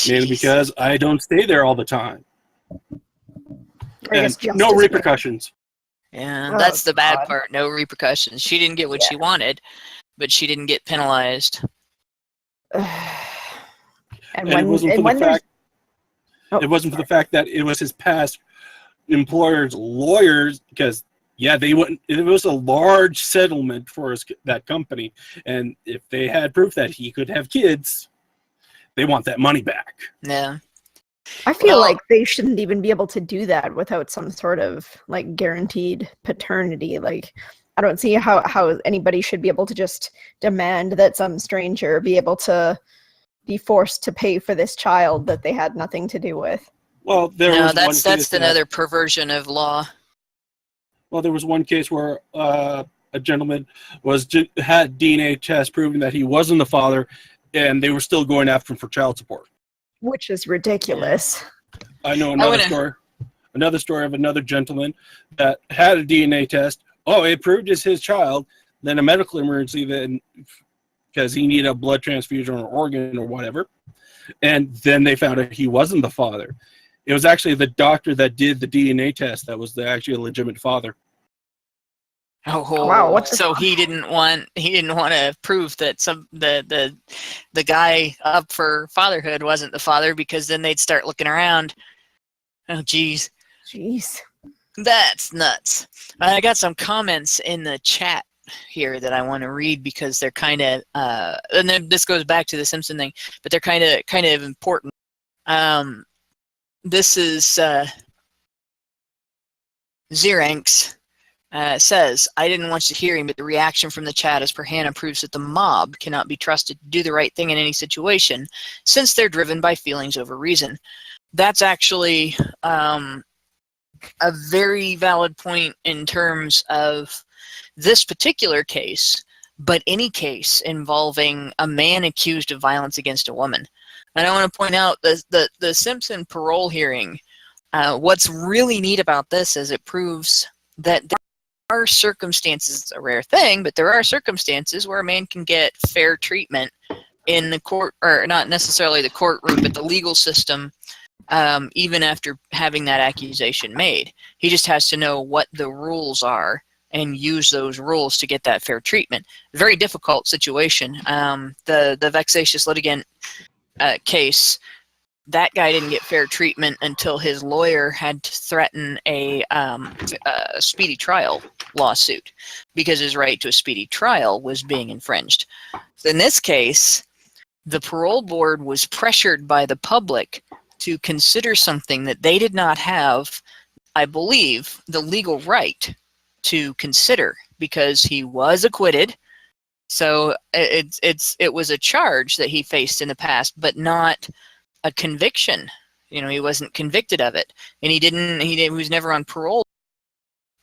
Mainly because I don't stay there all the time. And no repercussions. Yeah, that's the bad part. No repercussions. She didn't get what she wanted, but she didn't get penalized. It wasn't for the fact that it was his past employer's lawyers, because they wouldn't. It was a large settlement for that company, and if they had proof that he could have kids, they want that money back. Yeah. I feel like they shouldn't even be able to do that without some sort of guaranteed paternity. I don't see how anybody should be able to just demand that some stranger be able to be forced to pay for this child that they had nothing to do with. Well, that's another perversion of law. Well, there was one case where a gentleman had DNA test proving that he wasn't the father, and they were still going after him for child support. Which is ridiculous. I know another story of another gentleman that had a DNA test. Oh, it proved it's his child. Then a medical emergency, because he needed a blood transfusion or an organ or whatever. And then they found out he wasn't the father. It was actually the doctor that did the DNA test that was actually a legitimate father. Oh wow! So he didn't want to prove that the guy up for fatherhood wasn't the father, because then they'd start looking around. Oh jeez, that's nuts. I got some comments in the chat here that I want to read because they're kind of and then this goes back to the Simpson thing, but they're kind of important. This is Xeranx. Says, I didn't watch the hearing, but the reaction from the chat as per Hannah proves that the mob cannot be trusted to do the right thing in any situation, since they're driven by feelings over reason. That's actually a very valid point in terms of this particular case, but any case involving a man accused of violence against a woman. And I want to point out the Simpson parole hearing. What's really neat about this is it proves that there are circumstances, it's a rare thing, but there are circumstances where a man can get fair treatment in the court, or not necessarily the courtroom, but the legal system, even after having that accusation made. He just has to know what the rules are and use those rules to get that fair treatment. Very difficult situation. The vexatious litigant case, that guy didn't get fair treatment until his lawyer had to threaten a speedy trial lawsuit because his right to a speedy trial was being infringed. In this case, the parole board was pressured by the public to consider something that they did not have I believe, the legal right to consider, because he was acquitted. So it was a charge that he faced in the past, but not a conviction. He wasn't convicted of it, and he was never on parole.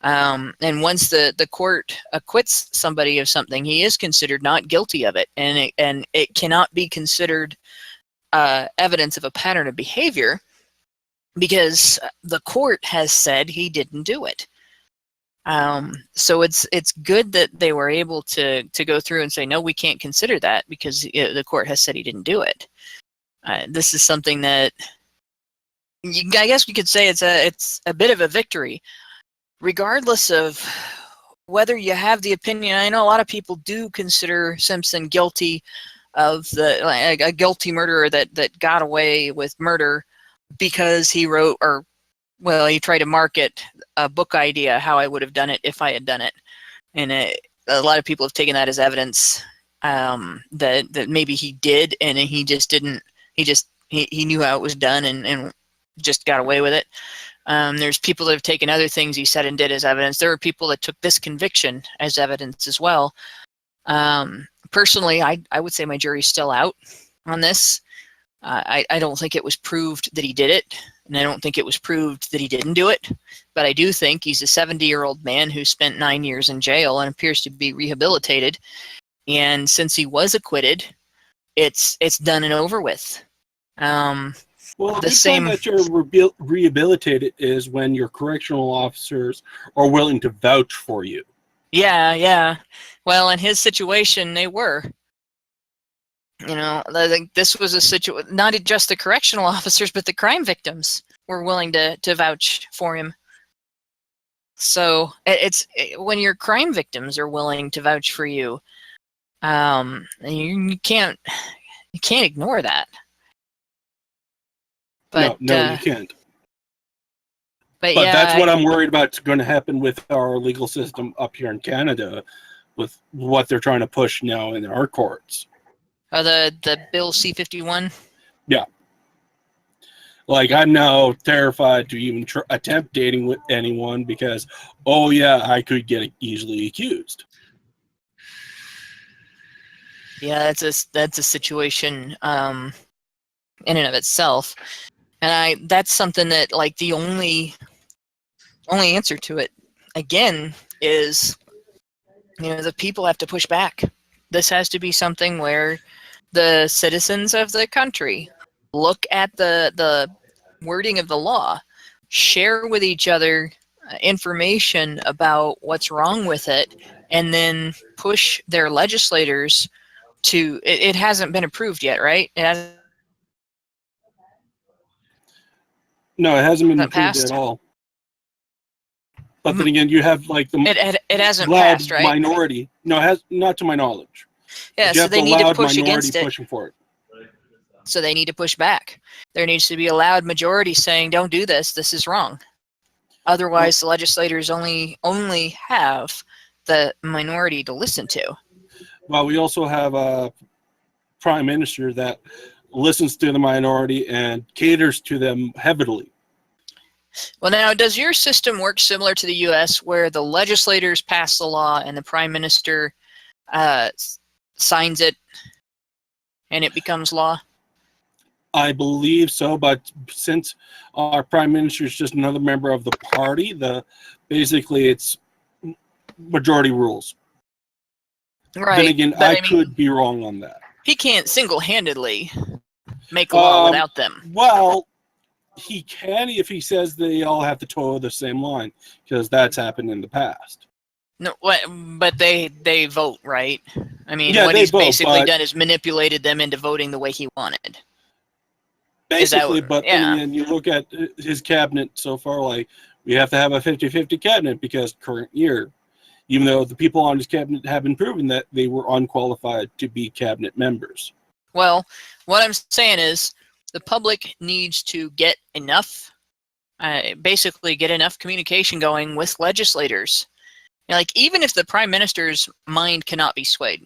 And once the court acquits somebody of something, he is considered not guilty of it, and it cannot be considered evidence of a pattern of behavior because the court has said he didn't do it. So it's good that they were able to go through and say, no, we can't consider that because the court has said he didn't do it. This is something that I guess we could say it's a bit of a victory, regardless of whether you have the opinion. I know a lot of people do consider Simpson guilty of a guilty murderer that got away with murder because he wrote he tried to market a book idea, how I would have done it if I had done it. And a lot of people have taken that as evidence that maybe he did, and he just didn't. He knew how it was done and just got away with it. There's people that have taken other things he said and did as evidence. There are people that took this conviction as evidence as well. Personally, I would say my jury's still out on this. I don't think it was proved that he did it, and I don't think it was proved that he didn't do it. But I do think he's a 70-year-old man who spent 9 years in jail and appears to be rehabilitated. And since he was acquitted, it's done and over with. Well, the the same time that you're rehabilitated is when your correctional officers are willing to vouch for you. Yeah. Well, in his situation, they were. I think this was a situation, not just the correctional officers, but the crime victims were willing to vouch for him. So it's when your crime victims are willing to vouch for you, you can't ignore that. But no, you can't. But But yeah, that's what I'm worried about is going to happen with our legal system up here in Canada, with what they're trying to push now in our courts. The Bill C-51. Yeah. Like, I'm now terrified to even attempt dating with anyone because, I could get easily accused. Yeah, that's a situation in and of itself, and that's something that, like, the only answer to it again is, the people have to push back. This has to be something where the citizens of the country look at the wording of the law, share with each other information about what's wrong with it, and then push their legislators to. It hasn't been approved yet, right? It hasn't. No, it hasn't been Hasn't approved passed? at all. But then again, you have like the It hasn't loud passed, right? minority. No, it has not to my knowledge. Yeah, You so have they the need to loud push minority against it. pushing for it. So they need to push back. There needs to be a loud majority saying, "Don't do this. This is wrong." Otherwise, the legislators only have the minority to listen to. Well, we also have a prime minister that listens to the minority and caters to them heavily. Well, now, does your system work similar to the U.S., where the legislators pass the law and the prime minister signs it and it becomes law? I believe so, but since our prime minister is just another member of the party, basically it's majority rules. Right. Then again, but I could be wrong on that. He can't single-handedly make law without them. Well, he can if he says they all have to toe the same line, because that's happened in the past. No, but they vote, right? I mean, Yeah, what they he's vote, basically but done is manipulated them into voting the way he wanted. basically, but yeah. then again, you look at his cabinet so far, like, we have to have a 50-50 cabinet because current year, even though the people on his cabinet have been proven that they were unqualified to be cabinet members. Well, what I'm saying is the public needs to get enough, basically get enough communication going with legislators. Like, even if the prime minister's mind cannot be swayed,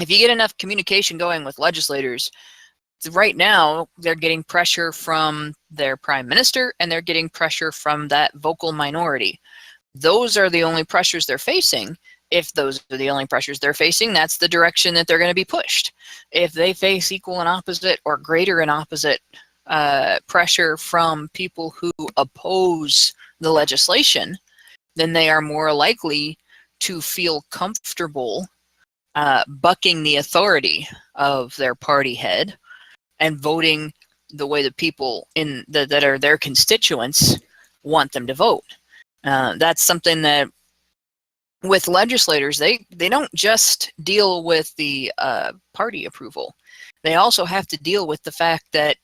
if you get enough communication going with legislators, right now they're getting pressure from their prime minister, and they're getting pressure from that vocal minority. Those are the only pressures they're facing. If those are the only pressures they're facing, that's the direction that they're going to be pushed. If they face equal and opposite or greater and opposite pressure from people who oppose the legislation, then they are more likely to feel comfortable bucking the authority of their party head and voting the way the people that are their constituents want them to vote. That's something that with legislators, they don't just deal with the party approval. They also have to deal with the fact that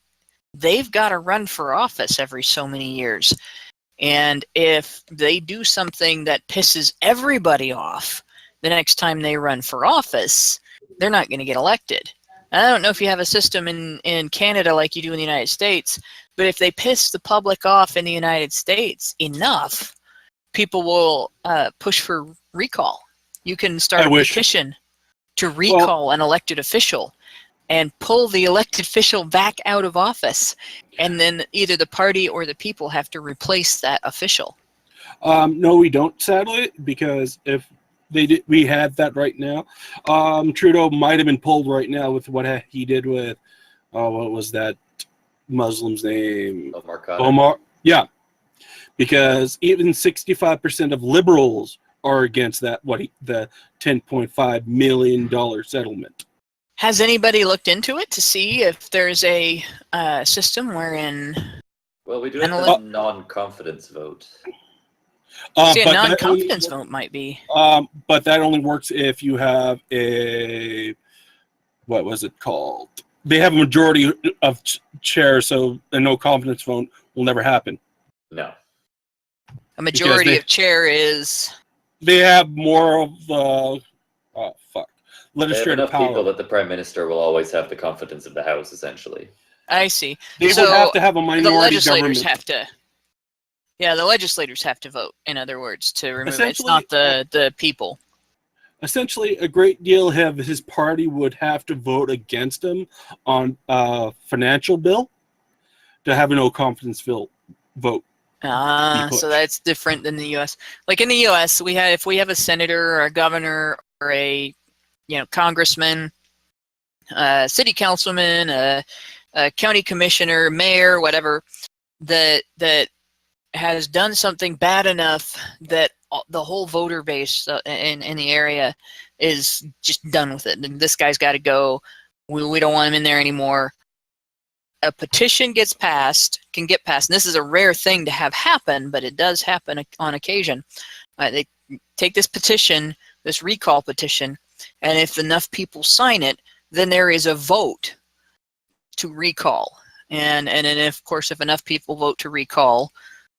they've got to run for office every so many years. And if they do something that pisses everybody off the next time they run for office, they're not going to get elected. I don't know if you have a system in Canada like you do in the United States, but if they piss the public off in the United States enough, people will push for recall. You can start a petition to recall an elected official and pull the elected official back out of office. And then either the party or the people have to replace that official. No, we don't, sadly, because if we had that right now, Trudeau might have been pulled right now with what he did with, what was that Muslim's name? Omar. Yeah. Because even 65% of liberals are against that, the $10.5 million settlement. Has anybody looked into it to see if there's a system wherein... Well, we do have a non-confidence vote. See, a non-confidence vote might be... but that only works if you have a... What was it called? They have a majority of chairs, so a no-confidence vote will never happen. No. A majority of chair is... They have more of the... legislative power. People that the prime minister will always have the confidence of the House, essentially. I see. They would have to have a minority the legislators government. have to. Yeah, the legislators have to vote. In other words, to remove it. It's not the people. Essentially, a great deal of his party would have to vote against him on a financial bill to have a no confidence vote. So that's different than the U.S. Like in the U.S., if we have a senator or a governor or a congressman, city councilman, a county commissioner, mayor, whatever, that has done something bad enough that the whole voter base in the area is just done with it. And this guy's got to go. We don't want him in there anymore. A petition can get passed. And this is a rare thing to have happen, but it does happen on occasion. They take this petition, this recall petition, and if enough people sign it, then there is a vote to recall. And then, of course, if enough people vote to recall,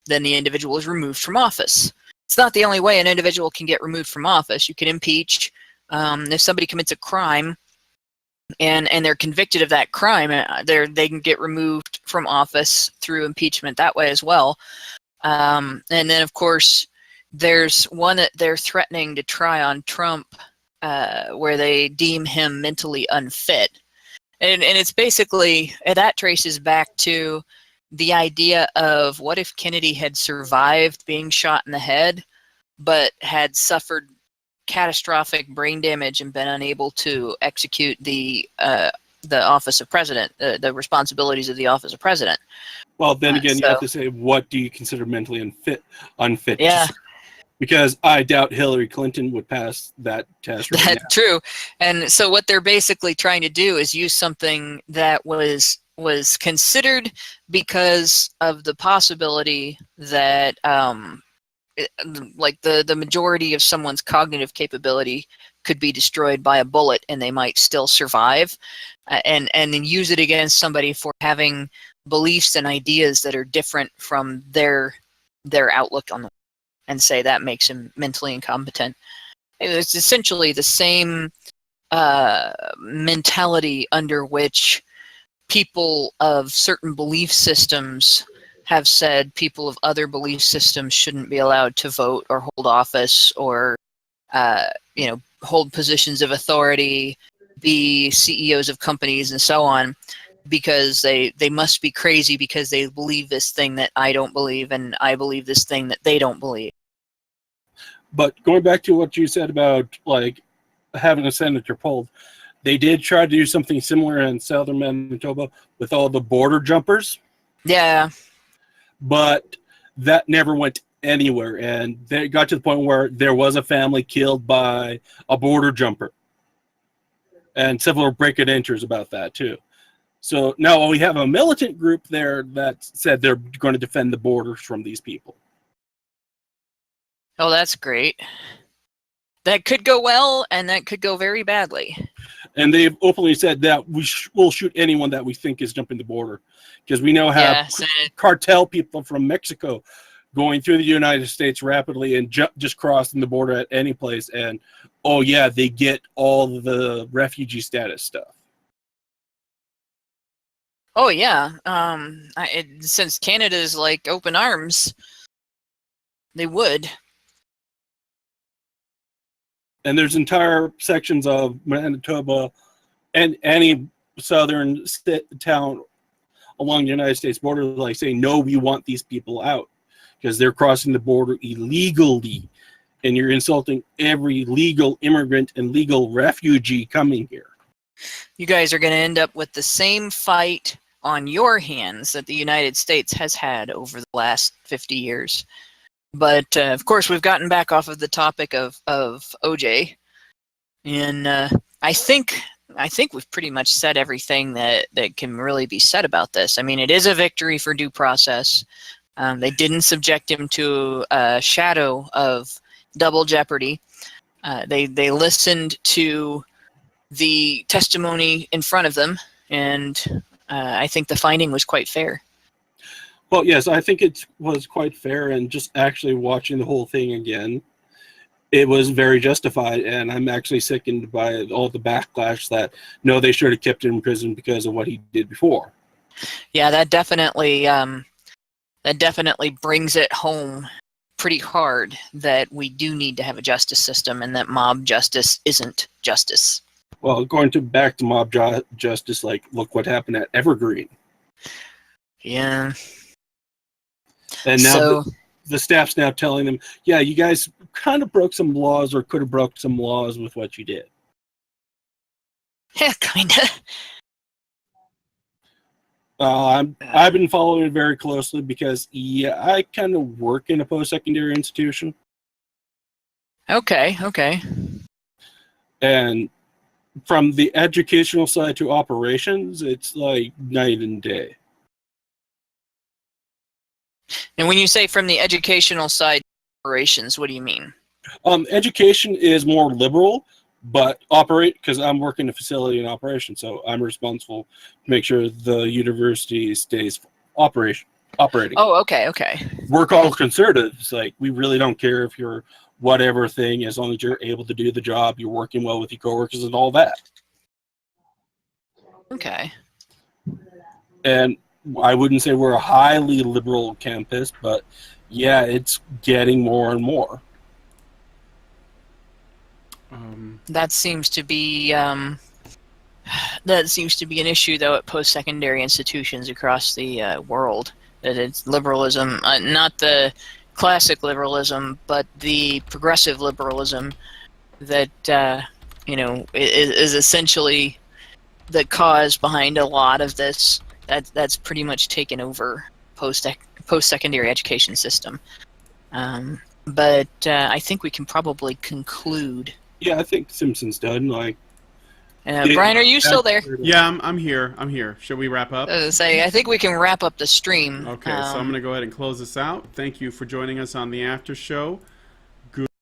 then the individual is removed from office. It's not the only way an individual can get removed from office. You can impeach. If somebody commits a crime and they're convicted of that crime, they can get removed from office through impeachment that way as well. And then, of course, there's one that they're threatening to try on Trump, where they deem him mentally unfit. And it's basically, that traces back to the idea of what if Kennedy had survived being shot in the head, but had suffered catastrophic brain damage and been unable to execute the office of president, the responsibilities of the office of president. Well, then again, you have to say, what do you consider mentally unfit? Yeah. Because I doubt Hillary Clinton would pass that test right now. That's true. And so what they're basically trying to do is use something that was considered because of the possibility that like the majority of someone's cognitive capability could be destroyed by a bullet and they might still survive, and then use it against somebody for having beliefs and ideas that are different from their outlook on the, and say that makes him mentally incompetent. It's essentially the same mentality under which people of certain belief systems have said people of other belief systems shouldn't be allowed to vote or hold office or hold positions of authority, be CEOs of companies and so on. because they must be crazy because they believe this thing that I don't believe, and I believe this thing that they don't believe. But going back to what you said about like having a senator pulled, they did try to do something similar in southern Manitoba with all the border jumpers. Yeah. But that never went anywhere, and they got to the point where there was a family killed by a border jumper, and several break-and-enters about that too. So now we have a militant group there that said they're going to defend the borders from these people. Oh, that's great. That could go well, and that could go very badly. And they've openly said that we'll shoot anyone that we think is jumping the border, because we now have cartel people from Mexico going through the United States rapidly and just crossing the border at any place. And, oh, yeah, they get all the refugee status stuff. Oh, yeah. Since Canada's like open arms, they would. And there's entire sections of Manitoba and any southern town along the United States border like saying, no, we want these people out because they're crossing the border illegally, and you're insulting every legal immigrant and legal refugee coming here. You guys are going to end up with the same fight on your hands that the United States has had over the last 50 years. But, of course, we've gotten back off of the topic of OJ. And I think we've pretty much said everything that can really be said about this. I mean, it is a victory for due process. They didn't subject him to a shadow of double jeopardy. They listened to the testimony in front of them, and I think the finding was quite fair. Well, yes, I think it was quite fair, and just actually watching the whole thing again, it was very justified, and I'm actually sickened by all the backlash that, no, they should have kept him in prison because of what he did before. Yeah, that definitely brings it home pretty hard that we do need to have a justice system, and that mob justice isn't justice. Well, back to mob justice, like, look what happened at Evergreen. Yeah. And now the staff's now telling them, yeah, you guys kind of broke some laws or could have broke some laws with what you did. Yeah, kind of. I've been following it very closely because, yeah, I kind of work in a post-secondary institution. Okay. And from the educational side to operations, it's like night and day. And when you say from the educational side operations, what do you mean? Education is more liberal, but because I'm working a facility in operation, so I'm responsible to make sure the university stays operating. Oh, okay. We're called conservatives. Like, we really don't care if you're whatever thing, as long as you're able to do the job, you're working well with your coworkers and all that. Okay. And I wouldn't say we're a highly liberal campus, but yeah, it's getting more and more. That seems to be an issue, though, at post-secondary institutions across the world. That it's liberalism, not the classic liberalism, but the progressive liberalism that is essentially the cause behind a lot of this. That's pretty much taken over post-secondary education system. But I think we can probably conclude. Yeah, I think Simpson's done. Brian, are you still there? Yeah, I'm here. Should we wrap up? I think we can wrap up the stream. Okay, so I'm going to go ahead and close this out. Thank you for joining us on the After Show.